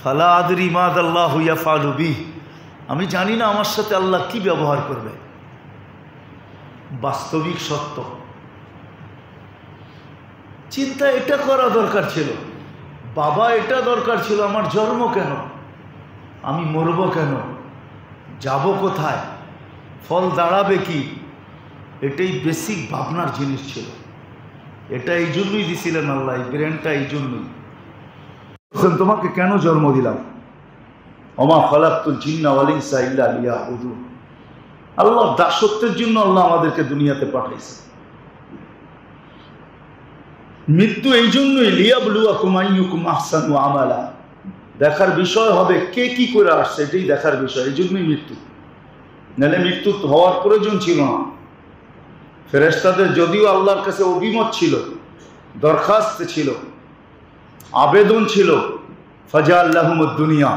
ফালা আদরি মাদাল্লাহু ইয়াফআলু বিহি, আমি জানি না আমার সাথে আল্লাহ কি ব্যবহার করবে। বাস্তবিক সত্য। চিন্তা এটা করা দরকার ছিল, বাবা এটা দরকার ছিল, আমার জন্ম কেন, আমি মরব কেন, যাব কোথায়, ফল দাঁড়াবে কি, এটাই বেসিক ভাবনার জিনিস ছিল। এটা এই জন্যই দিছিলেন আল্লাহ, এই ব্রেনটা এই জন্যই। তোমাকে কেন জন্ম দিলাম? ওমা খালাকতুল জিন্না ওয়াল ইনসা ইল্লা লিয়াবুদুন, আল্লাহর দাসত্বের জন্য আল্লাহ আমাদেরকে দুনিয়াতে পাঠাইছে। মৃত্যু এই জন্যই, লিয়াবলুয়াকুম আইয়ুকুম আহসানু আমালা, দেখার বিষয় হবে কে কি করে আসছে, এটাই দেখার বিষয়। এই জন্যই মৃত্যু, নাহলে মৃত্যু হওয়ার প্রয়োজন ছিল না। ফেরেশতাদের যদিও আল্লাহর কাছে অভিমত ছিল, দরখাস্ত ছিল, আবেদন ছিল, ফাজাআল্লাহুমুদ দুনিয়া,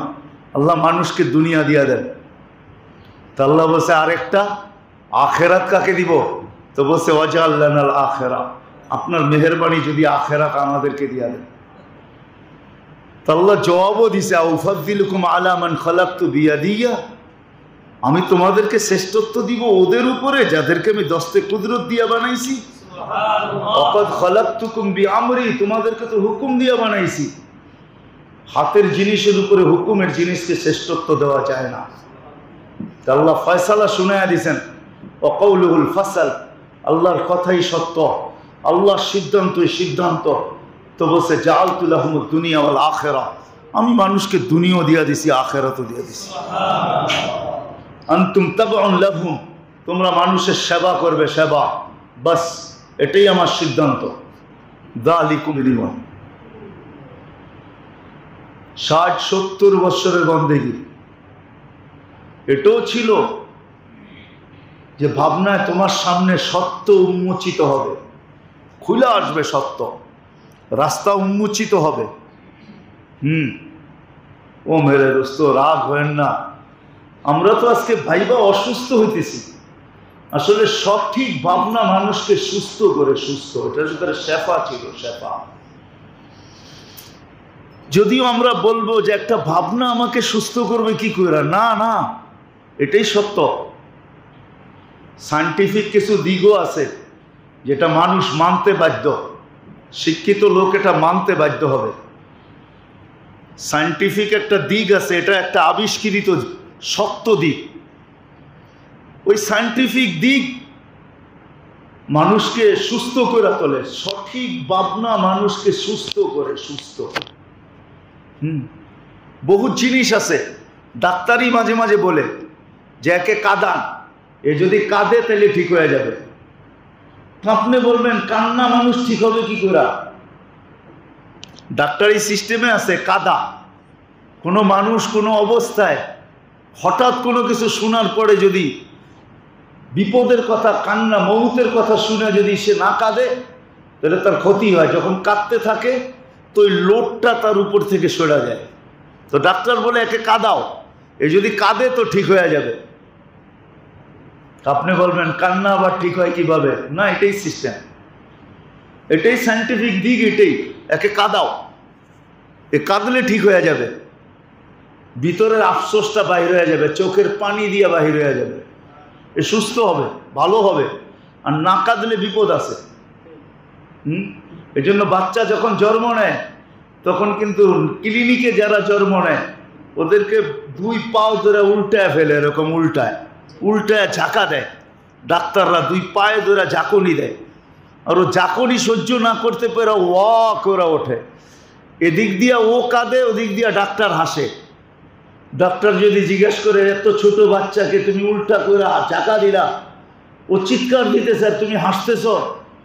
আল্লাহ মানুষকে দুনিয়া দিয়া দেন। তা আল্লাহ বলছে আরেকটা আখেরাত কাকে দিব? তো বলছে ওয়াজআল্লানাল আখিরা, আপনার মেহেরবানি যদি আখেরাত আমাদেরকে দিয়া দেন। তা আল্লাহ জবাবও দিছে আউফাদ্দিলুকুম আলা মান খালাকতু বিয়াদিয়া, আমি তোমাদেরকে শ্রেষ্ঠত্ব দিব ওদের উপরে যাদেরকে আমি দস্তে কুদরত দিয়া বানাইছি। ওয়াকাদ খালাকতুকুম বিআমরি, তোমাদেরকে তো হুকুম দিয়া বানাইছি। হাতের জিনিসের উপরে হুকুমের জিনিসকে শ্রেষ্ঠত্ব দেওয়া যায় না। তা আল্লাহ ফয়সালা শুনায়া দিছেন, ওয়া কাউলুহুল ফাসল, আল্লাহর কথাই সত্য, আল্লাহর সিদ্ধান্তই সিদ্ধান্ত। তো বলছে জাআলতু লাহুমুদ দুনিয়া ওয়াল আখিরা, আমি মানুষকে দুনিয়াও দিয়া দিছি, আখিরাতও দিয়া দিছি। আনতুম তাবউন লাহুম, তোমরা মানুষের সেবা করবে, সেবা, বাস এটাই আমার সিদ্ধান্ত। যালিকুম দিন 60-70 বৎসরের বন্দেগী। এটাও ছিল যে ভাবনায় তোমার সামনে সত্য উন্মোচিত হবে, খুলে আসবে সত্য, রাস্তা উন্মোচিত হবে। ও মেরে দোস্ত, রাগ হয়েন না। আমরা তো আজকে ভাইবা অসুস্থ হইতেছি। আসলে সঠিক ভাবনা মানুষকে সুস্থ করে, সুস্থ, এটার ভিতরে শেফা ছিল, শেফা। যদিও আমরা বলবো যে একটা ভাবনা আমাকে সুস্থ করবে কি করে, না না, এটাই সত্য। সায়েন্টিফিক কিছু দিকও আছে যেটা মানুষ মানতে বাধ্য, শিক্ষিত লোক এটা মানতে বাধ্য হবে। সায়েন্টিফিক একটা দিক আছে, এটা একটা আবিষ্কৃত সত্য দিক। ওই সায়েন্টিফিক দিক মানুষকে সুস্থ করে তোলে, সঠিক ভাবনা মানুষকে সুস্থ করে, সুস্থ। বহু জিনিস আছে, ডাক্তারই মাঝে মাঝে বলে যে একে কাঁদান, এ যদি কাঁদে তাহলে ঠিক হয়ে যাবে। আপনি বলবেন কান্না মানুষ ঠিক হবে কি করে? ডাক্তারি সিস্টেমে আছে কাঁদা। কোনো মানুষ কোনো অবস্থায় হঠাৎ কোনো কিছু শোনার পরে যদি বিপদের কথা, কান্না মৌতের কথা শুনে যদি সে না কাঁদে তাহলে তার ক্ষতি হয়। যখন কাঁদতে থাকে তো ওই লোডটা তার উপর থেকে সরে যায়। তো ডাক্তার বলে একে কাঁদাও, এ যদি কাঁদে তো ঠিক হয়ে যাবে। আপনি বলবেন কান্না আবার ঠিক হয় কিভাবে? না, এটাই সিস্টেম, এটাই সায়েন্টিফিক দিক, এটাই। একে কাঁদাও, এ কাঁদলে ঠিক হয়ে যাবে, ভিতরের আফসোসটা বাহির হয়ে যাবে, চোখের পানি দিয়ে বাহির হয়ে যাবে, এ সুস্থ হবে, ভালো হবে। আর না কাঁদলে বিপদ আছে। এই জন্য বাচ্চা যখন জন্ম নেয় তখন কিন্তু ক্লিনিকে যারা জন্ম নেয় ওদেরকে 2 পাও ধরে উল্টায় ফেলে, এরকম উল্টায় উল্টায় ঝাঁকা দেয় ডাক্তাররা, 2 পায়ে ধরে ঝাঁকুনি দেয়। আর ও ঝাঁকুনি সহ্য না করতে পেরে ওয়া করে ওঠে, এদিক দিয়া ও কাঁদে, ওদিক দিয়া ডাক্তার হাসে। ডাক্তার যদি জিজ্ঞেস করে এত ছোট বাচ্চাকে তুমি উল্টা করে ঝাঁকা দিলা, ও চিৎকার দিতেছে আর তুমি হাসতেছ,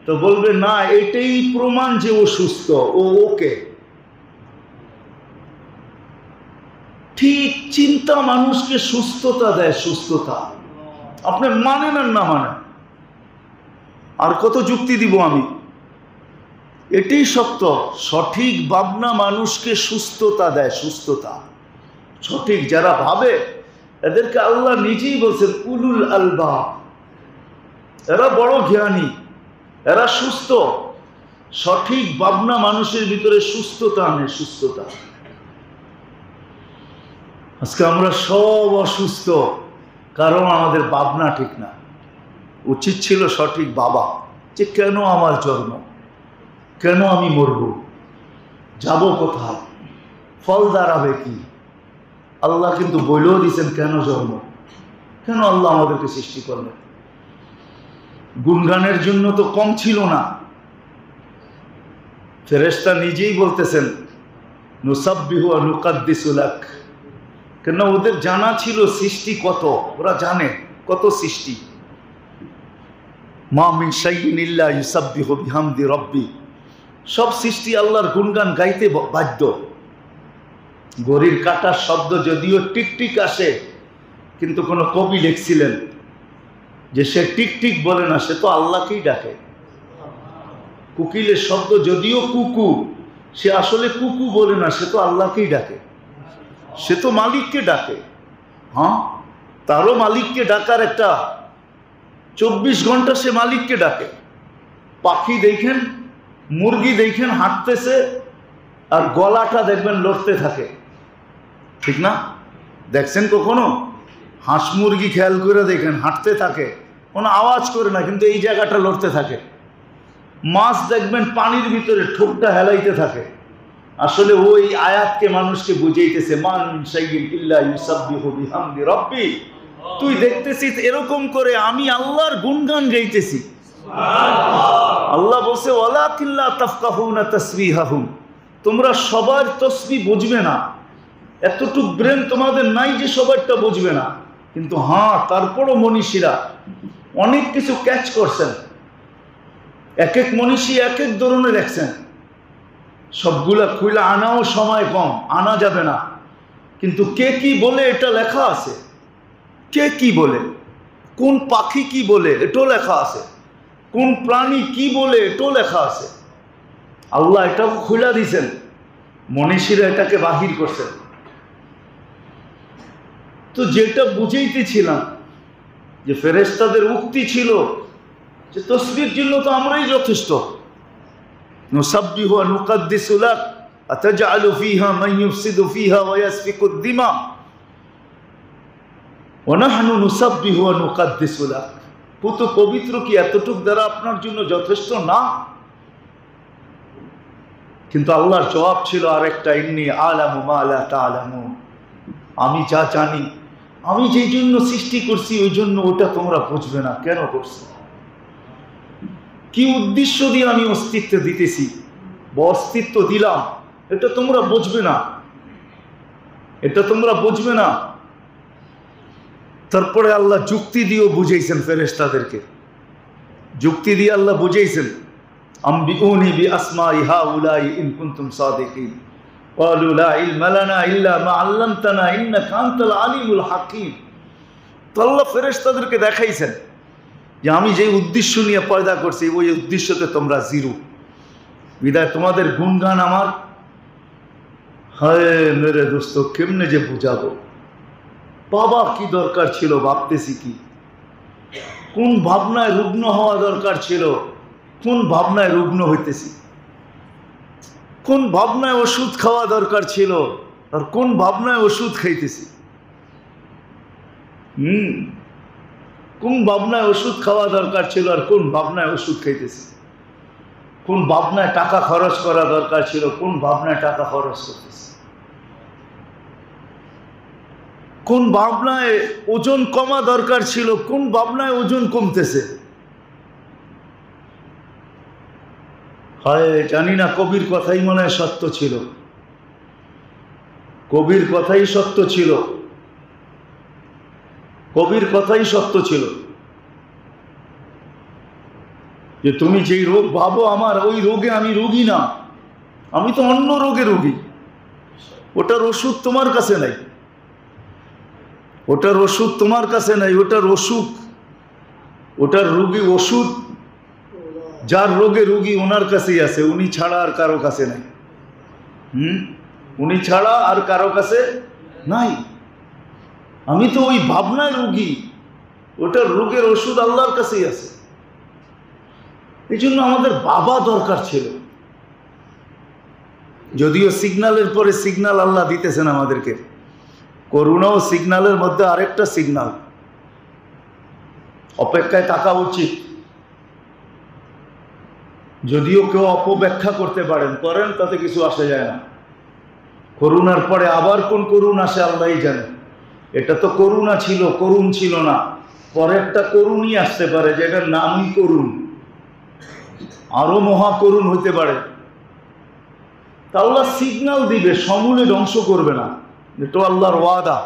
তো বলবে না, এটাই প্রমাণ যে ও সুস্থ, ও ওকে। ঠিক চিন্তা মানুষকে সুস্থতা দেয়, সুস্থতা। আপনি মানেন আর না মানেন, আর কত যুক্তি দিব আমি? এটাই সত্য। সঠিক ভাবনা মানুষকে সুস্থতা দেয়, সুস্থতা। সঠিক যারা ভাবে এদেরকে আল্লাহ নিজেই বলছেন উলুল আলবাব, এরা বড় জ্ঞানী, এরা সুস্থ। সঠিক ভাবনা মানুষের ভিতরে সুস্থতা আনে, সুস্থতা। আজকে আমরা সব অসুস্থ, কারণ আমাদের ভাবনা ঠিক না। উচিত ছিল সঠিক ভাবা যে কেন আমার জন্ম, কেন আমি মরব, যাব কোথায়, ফল দাঁড়াবে কি। আল্লাহ কিন্তু বলেও দিয়েছেন কেন জন্ম, কেন আল্লাহ আমাদেরকে সৃষ্টি করলেন। গুণগানের জন্য তো কম ছিল না। ফেরেশতা নিজেই বলতেছেন নুসাব্বিহু ওয়া নুকাদ্দিসু লাক, কেন ওদের জানা ছিল সৃষ্টি কত, ওরা জানে কত সৃষ্টি। মা মিন শাইইন ইল্লা ইউসাব্বিহু বিহামদি রাব্বি, সব সৃষ্টি আল্লাহর গুণগান গাইতে বাধ্য। ঘড়ির কাঁটার শব্দ যদিও টিকটিক আসে, কিন্তু কোনো কবি লিখছিলেন যে সে টিকটিক বলে না, সে তো আল্লাহকেই ডাকে। কোকিলের শব্দ যদিও কুকু, সে আসলে কুকু বলে না, সে তো আল্লাহকেই ডাকে, সে তো মালিককে ডাকে। হ্যাঁ, তারও মালিককে ডাকার একটা 24 ঘন্টা সে মালিককে ডাকে। পাখি দেখেন, মুরগি দেখেন হাঁটতেছে আর গলাটা দেখবেন লড়তে থাকে, ঠিক না? দেখছেন কখনো? হাঁস মুরগি খেয়াল করে দেখেন, হাঁটতে থাকে, কোনো আওয়াজ করে না, কিন্তু এই জায়গাটা লড়তে থাকে। মাছ দেখবেন পানির ভিতরে ঠোঁটটা হেলাইতে থাকে। আসলে ওই আয়াতকে মানুষকে বুঝাইতেছে মান শাইইন ইল্লা ইউসাব্বিহু বিহামদি রাব্বি। তুই দেখতেছিস এরকম করে আমি আল্লাহর গুণগান গাইতেছি। আল্লাহ বলছে ওয়ালাকিন লা তাফকাহুনা তাসবিহাহুম, তোমরা সবার তসবিহ বুঝবে না, এতটুকু ব্রেন তোমাদের নাই যে সবারটা বুঝবে না। কিন্তু হ্যাঁ, তারপরও মনীষীরা অনেক কিছু ক্যাচ করছেন। এক এক মনীষী এক এক ধরনের লেখছেন। সবগুলা খুইলা আনাও সময় কম, আনা যাবে না। কিন্তু কে কি বলে এটা লেখা আছে, কে কি বলে, কোন পাখি কি বলে এটাও লেখা আছে, কোন প্রাণী কি বলে এটাও লেখা আছে। আল্লাহ এটাও খুলে দিয়েছেন, মনীষীরা এটাকে বাহির করছেন। তো যেটা বুঝাইতেছিলাম যে ফেরেশতাদের উক্তি ছিল যে তসবির জন্য তো আমরাই যথেষ্ট। নুসাব্বিহু ওয়া নুকাদ্দিসু লাক আতাজআলু ফীহা মান ইউফসিদু ফীহা ওয়া ইয়াসফিকুদ দিমা ওয়া নাহনু নুসাব্বিহু ওয়া নুকাদ্দিসু লাক। পুত পবিত্র কি এতটুক দ্বারা আপনার জন্য যথেষ্ট না? কিন্তু আল্লাহর জবাব ছিল আরেকটা, ইন্নী আলামু মা লা তা'লামুন। আমি যা জানি, আমি যেই জন্য সৃষ্টি করছি ওই জন্য ওটা তোমরা বুঝবে না। কেন করছি, কি উদ্দেশ্য দিয়ে আমি অস্তিত্ব দিতেছি বা অস্তিত্ব দিলাম, এটা তোমরা বুঝবে না, এটা তোমরা বুঝবে না। তারপরে আল্লাহ যুক্তি দিয়েও বুঝাইছেন ফেরেশতাদেরকে, যুক্তি দিয়ে আল্লাহ বুঝাইছেন, আম্বিউনি বিআসমাই হাউলাই ইন কুনতুম সাদিকিন ক্বালু লা ইলমা লানা ইল্লা মা আল্লামতানা ইন্নাকা আনতাল আলিমুল হাকীম। তো আল্লাহ ফেরেশতাদেরকে দেখাইছেন যে আমি যে উদ্দেশ্য নিয়ে পয়দা করছি ওই উদ্দেশ্যতে তোমরা জিরো। বিদায় তোমাদের গুণগান আমার, হায় মেরে দোস্ত কেমনে যে বুঝাবো। বাবা কি দরকার ছিল ভাবতেছি কি, কোন ভাবনায় রুগ্ন হওয়া দরকার ছিল, কোন ভাবনায় রুগ্ন হইতেছি, কোন ভাবনায় ওষুধ খাওয়া দরকার ছিল আর কোন ভাবনায় ওষুধ খাইতেছি। কোন ভাবনায় ওষুধ খাওয়া দরকার ছিল আর কোন ভাবনায় ওষুধ খাইতেছি, কোন ভাবনায় টাকা খরচ করা দরকার ছিল কোন ভাবনায় টাকা খরচ করতেছি, কোন ভাবনায় ওজন কমা দরকার ছিল কোন ভাবনায় ওজন কমতেছে। হায় জানি না, কবির কথাই মনে হয় সত্য ছিল, কবির কথাই সত্য ছিল, কবির কথাই সত্য ছিল যে তুমি যেই রোগ ভাবো আমার, ওই রোগে আমি রোগী না, আমি তো অন্য রোগে রোগী। ওটার ওষুধ তোমার কাছে নাই, ওটার ওষুধ তোমার কাছে নাই, ওটার অসুখ, ওটার রোগী ওষুধ যার রোগে রোগী ওনার কাছেই আছে, উনি ছাড়া আর কারো কাছে নাই। উনি ছাড়া আর কারো কাছে নাই। আমি তো ওই ভাবনায় রোগী, ওটার রোগের ওষুধ আল্লাহর কাছেই আছে। এই জন্য আমাদের বাবা দরকার ছিল। যদিও সিগন্যালের পরে সিগন্যাল আল্লাহ দিতেছেন আমাদেরকে, করুণা ও সিগন্যালের মধ্যে আরেকটা সিগন্যাল, অপেক্ষায় থাকা উচিত। যদিও কেউ অপব্যাখ্যা করতে পারেন, করেন, তাতে কিছু আসে যায় না। করুণার পরে আবার কোন করুণ আসে আল্লাহই জানে। এটা তো করুণা ছিল, করুণ ছিল না, পরে একটা করুণই আসতে পারে যেটার নামই করুণ, আরো মহা করুণ হইতে পারে। তা আল্লাহ সিগন্যাল দিবে, সমূলে ধ্বংস করবে না। এটা আল্লাহর ওয়াদা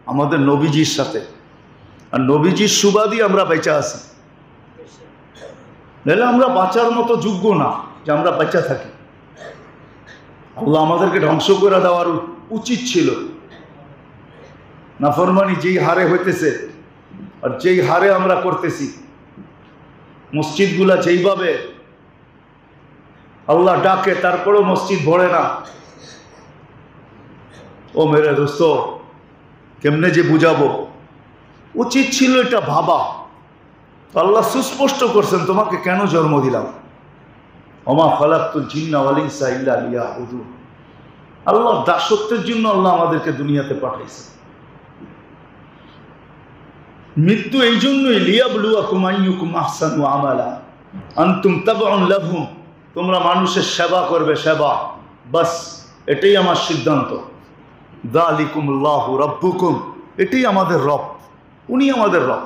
আমাদের নবীজির সাথে, আর নবীজির সুবাদই আমরা বেঁচে আছি। নাহলে আমরা বাঁচার মতো যোগ্য না যে আমরা বেঁচে থাকি। আল্লাহ আমাদেরকে ধ্বংস করে দেওয়ার উচিত ছিল। নাফরমানি যেই হারে হইতেছে আর যেই হারে আমরা করতেছি, মসজিদগুলা যেইভাবে আল্লাহ ডাকে তারপরেও মসজিদ ভরে না, ও মেরে দোস্ত কেমনে যে বুঝাবো। উচিত ছিল এটা ভাবা। আল্লাহ সুস্পষ্ট করছেন তোমাকে কেন জন্ম দিলাম, ওমা খালাকতুল জিন্না ওয়াল ইনসা ইল্লা লিয়াবুদুন। আল্লাহর দাসত্বের জন্য আল্লাহ আমাদেরকে দুনিয়াতে পাঠাইছে। মৃত্যু এই জন্যই, লিয়াবলুয়াকুম আইয়ুকুম আহসানু আমালা আনতুম তাবউন লাহুম, তোমরা মানুষের সেবা করবে, সেবা, বাস এটাই আমার সিদ্ধান্ত। যালিকুমুল্লাহু রাব্বুকুম, এটাই আমাদের রব, উনি আমাদের রব।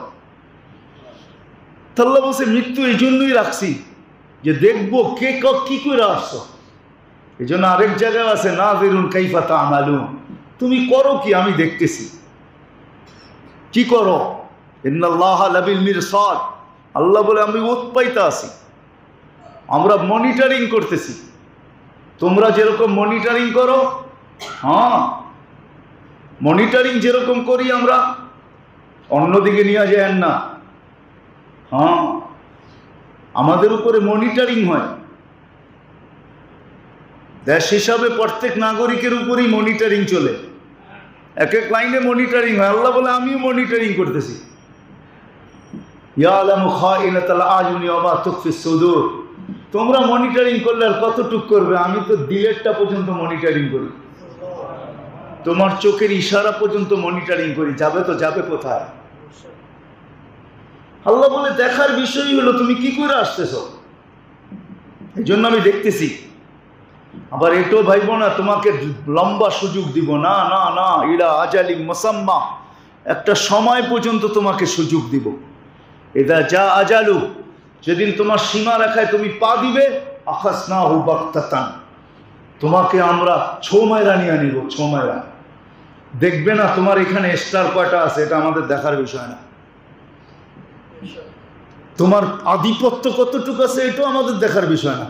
আল্লাহ বলছে মৃত্যু এই জন্যই রাখছি যে দেখবো কে কি করে আসছো। এই জন্য আরেক জায়গায় আছে নাযিরুন কাইফা তা'মালুন, তুমি করো কি আমি দেখতেছি। কি করো? ইন্নাল্লাহা লাবিল মিরসাদ, আল্লাহ বলে আমি উৎপাইতা আছি, আমরা মনিটরিং করতেছি। তোমরা যেরকম মনিটরিং করো, হ্যাঁ মনিটরিং যেরকম করি আমরা, অন্যদিকে নিয়ে যান না। হ্যাঁ আমাদের উপরে মনিটরিং হয়। দেশ হিসাবে প্রত্যেক নাগরিকের উপরেই মনিটরিং চলে, এক এক লাইনে মনিটরিং হয়। আল্লাহ বলে আমিও মনিটরিং করতেছি। ইয়ালামু খাইনাতাল আয়ুনি ওয়া মা তুখফিস সুদূর, তোমরা মনিটরিং করলে আর কতটুক করবে? আমি তো দিলেরটা পর্যন্ত মনিটরিং করি, তোমার চোখের ইশারা পর্যন্ত মনিটরিং করি, যাবে তো যাবে কোথায়? আল্লাহ বলে দেখার বিষয় হলো তুমি কি করে আসতেছ, এই জন্য আমি দেখতেছি। আবার এটাও ভাইব না তোমাকে লম্বা সুযোগ দিব, না না না, ইলা আজালি মুসাম্মা, একটা সময় পর্যন্ত তোমাকে সুযোগ দিব। এটা যা আজালু, যেদিন তোমার সীমা রেখায় তুমি পা দিবে, আখাসনাহু বাগতাতান, তোমাকে আমরা ছোমায়রা নিয়ে নিব, ছোমায়রা। দেখবে না তোমার এখানে স্টার কয়টা আছে, এটা আমাদের দেখার বিষয় না। তোমার আধিপত্য কতটুকু আছে এটাও আমাদের দেখার বিষয় না।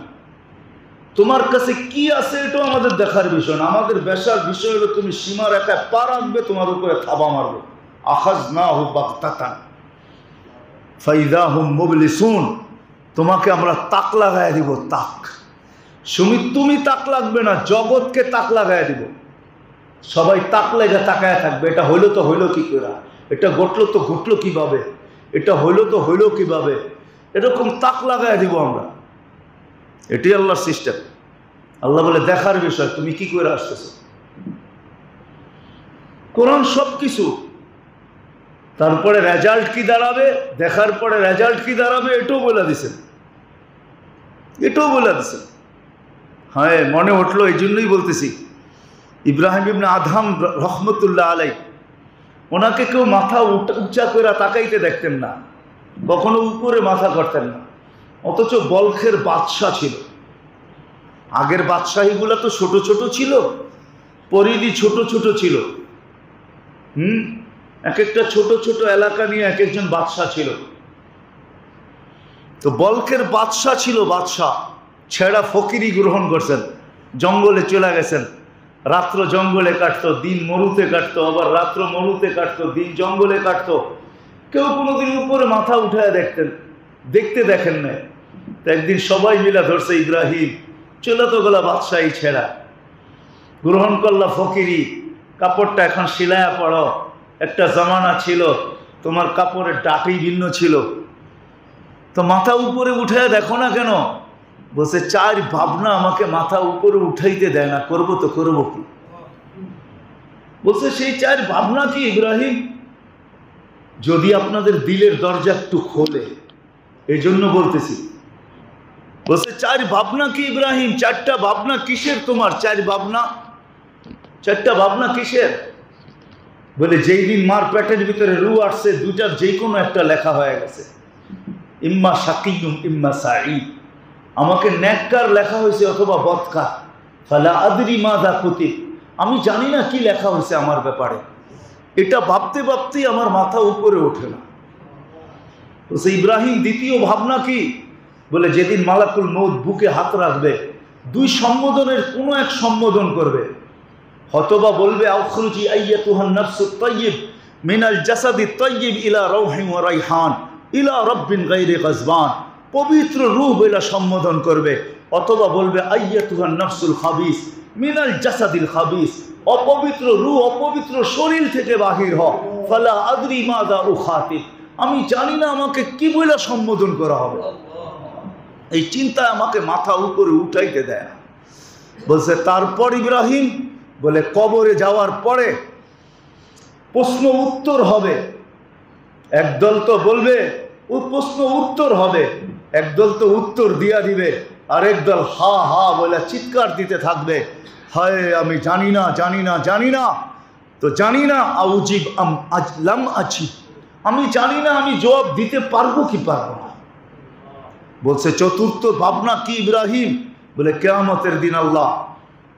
তোমার কাছে কি আছে এটাও আমাদের দেখার বিষয় না। আমাদের বেশার বিষয় হলো তুমি সীমা রেখায় পা রাখবে, তোমার উপরে থাবা মারবে। আখাযনাহু বাগতাতান ফাইযা হুম মুবলিসুন, তোমাকে আমরা তাক লাগায় দিব, তাক। তুমি তাক লাগবে না, জগৎকে তাক লাগায় দিব। সবাই তাক লেগে তাকায় থাকবে, এটা হইলো তো হইলো কি করে, এটা ঘটলো তো ঘটলো কিভাবে, এটা হইলো তো হইলো কিভাবে, এরকম তাক লাগায় দিব আমরা। এটাই আল্লাহর সিস্টেম। আল্লাহ বলে দেখার বিষয় তুমি কি করে আসতেছো। কোরআন সব কিছু, তারপরে রেজাল্ট কি দাঁড়াবে, দেখার পরে রেজাল্ট কি দাঁড়াবে এটাও বলে দিছেন, এটাও বলে দিছেন। হ্যাঁ মনে উঠলো, এই জন্যই বলতেছি, ইব্রাহিম ইবনে আদহাম রহমতুল্লাহ আলাই, ওনাকে কেউ মাথা উঁচা করে তাকাইতে দেখতেন না, কখনো উপরে মাথা করতেন না, অথচ বলখের বাদশাহ ছিল। আগের বাদশাহীগুলো তো ছোট ছোট ছিল, পরিধি ছোট ছোট ছিল। এক একটা ছোট ছোট এলাকা নিয়ে এক একজন বাদশাহ ছিল। তো বলখের বাদশাহ ছিল, বাদশাহ ছেড়া ফকিরি গ্রহণ করছেন, জঙ্গলে চলে গেছেন, রাত্র জঙ্গলে কাটতো, দিন মরুতে কাটতো, আবার রাত্র মরুতে কাটতো, দিন জঙ্গলে কাটতো। কেউ কোনোদিন উপরে মাথা উঠায় দেখেন না। তো একদিন সবাই মিলা ধরছে ইব্রাহিম, চলে তো গেলা বাদশাহী ছেড়া, গ্রহণ করলা ফকিরি, কাপড়টা এখন সিলায়া পড়ো। একটা জামানা ছিল তোমার কাপড়ের ডাটি ভিন্ন ছিল, তো মাথা উপরে উঠায় দেখো না কেন? বলছে চার ভাবনা আমাকে মাথা উপরে উঠাইতে দেয় না, করবো তো করবো কি? বলছে সেই চার ভাবনা কি ইব্রাহিম? যদি আপনাদের দিলের দরজা একটু খোলে, এই জন্য বলতেছি। বলছে চার ভাবনা কি ইব্রাহিম? চারটা ভাবনা কিসের তোমার? চার ভাবনা, চারটা ভাবনা কিসের? বলে যেই দিন মার পেটের ভিতরে রু আসছে, দুটার যে কোনো একটা লেখা হয়ে গেছে, ইম্মা শাকিয়ুম ইম্মা সাঈদ। আমাকে নেককার লেখা হয়েছে অথবা বদকার। ফালা আদরি মাযা কুতিব, আমি জানি না কি লেখা হয়েছে আমার ব্যাপারে। এটা ভাবতে ভাবতেই আমার মাথা উপরে ওঠে না। বলছে ইব্রাহিম দ্বিতীয় ভাবনা কি? বলে যেদিন মালাকুল মউত বুকে হাত রাখবে, দুই সম্বোধনের কোনো এক সম্বোধন করবে, হতবা বলবে আখরুজি আইয়াতুহান নাফসুত তাইয়্যিব মিনাল জাসাদিত তাইয়্যিব ইলা রাউহিন ওয়া রাইহান ইলা রাব্বিন গায়রি গাজবান, পবিত্র রূহ বলে সম্বোধন করবে। অথবা বলবে আইয়াতুহান নাফসুল খাবিস মিনাল জাসাদিল খাবিস, অপবিত্র রূহ অপবিত্র শরীর থেকে বাহির হ। ফালা আদরি মাযা উখাতিব, আমি জানি না আমাকে কি বলে সম্বোধন করা হবে। এই চিন্তায় আমাকে মাথা উপরে উঠাইতে দেয় না। বলছে তারপর ইব্রাহিম বলে কবরে যাওয়ার পরে প্রশ্ন উত্তর হবে। একদল তো বলবে ও প্রশ্ন উত্তর হবে, একদল তো উত্তর দিয়া দিবে, আর একদল হা হা বলে চিৎকার দিতে থাকবে, হায় আমি জানি না জানি না জানি না। তো জানি না আউজিব আম আজলাম আছি, আমি জানি না আমি জবাব দিতে পারবো কি পারবো না। বলছে চতুর্থ ভাবনা কি ইব্রাহিম? বলে কিয়ামতের দিন আল্লাহ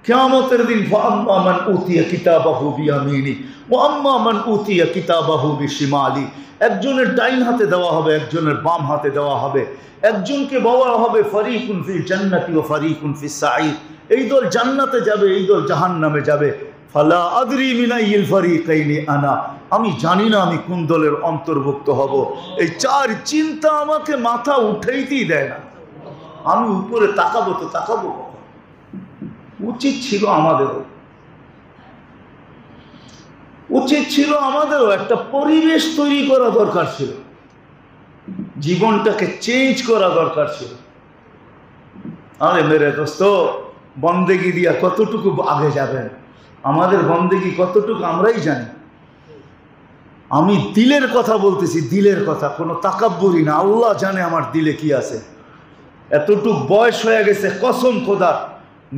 কিয়ামতের দিন ফাম্মা মান উতিয়া কিতাবাহু বিয়ামিনি ওয়া আম্মা মান উতিয়া কিতাবাহু বিশিমালি, একজনের ডাইন হাতে দেওয়া হবে, একজনের বাম হাতে দেওয়া হবে। একজনকে বলা হবে ফারিকুন ফিল জান্নাতি ওয়া ফারিকুন ফিস সাঈর, এই দল জান্নাতে যাবে, এই দল জাহান্নামে যাবে। ফালা আদরি মিন আইয়িল ফারিকাইনি আনা, আমি জানি না আমি কোন দলের অন্তর্ভুক্ত হব। এই চার চিন্তা আমাকে মাথা উঠাইতেই দেয় না। আমি উপরে তাকাবো তো তাকাবো কখন? উচিত ছিল আমাদেরও একটা পরিবেশ তৈরি করা দরকার ছিল, জীবনটাকে চেঞ্জ করা দরকার ছিল। আরে মেরে দোস্ত, বন্দেগি দিয়া কতটুকু আগে যাবেন? আমাদের বন্দেগি কতটুকু আমরাই জানি। আমি দিলের কথা বলতেছি, দিলের কথা, কোনো তাকাব্বুরি না। আল্লাহ জানে আমার দিলে কি আছে। এতটুক বয়স হয়ে গেছে, কসম খোদা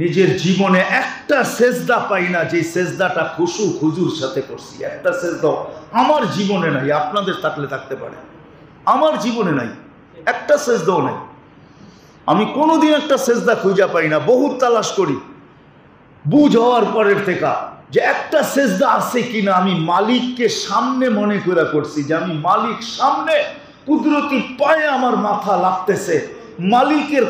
নিজের জীবনে একটা সেজদা পাই না যে সেজদাটা খুশু খুজুর সাথে করছি। একটা সেজদাও আমার জীবনে নাই, আপনাদের থাকলে থাকতে পারে, আমার জীবনে নাই, একটা সেজদাও নাই। আমি কোনোদিন একটা সেজদা খুঁজা পাই না, বহুত তালাশ করি বুঝ হওয়ার পরের থেকে যে একটা সেজদা আছে কিনা। আমি মালিককে সামনে মনে করে করছি যে আমি মালিক সামনে, কুদরতি পায়ে আমার মাথা লাগতেছে, মালিকের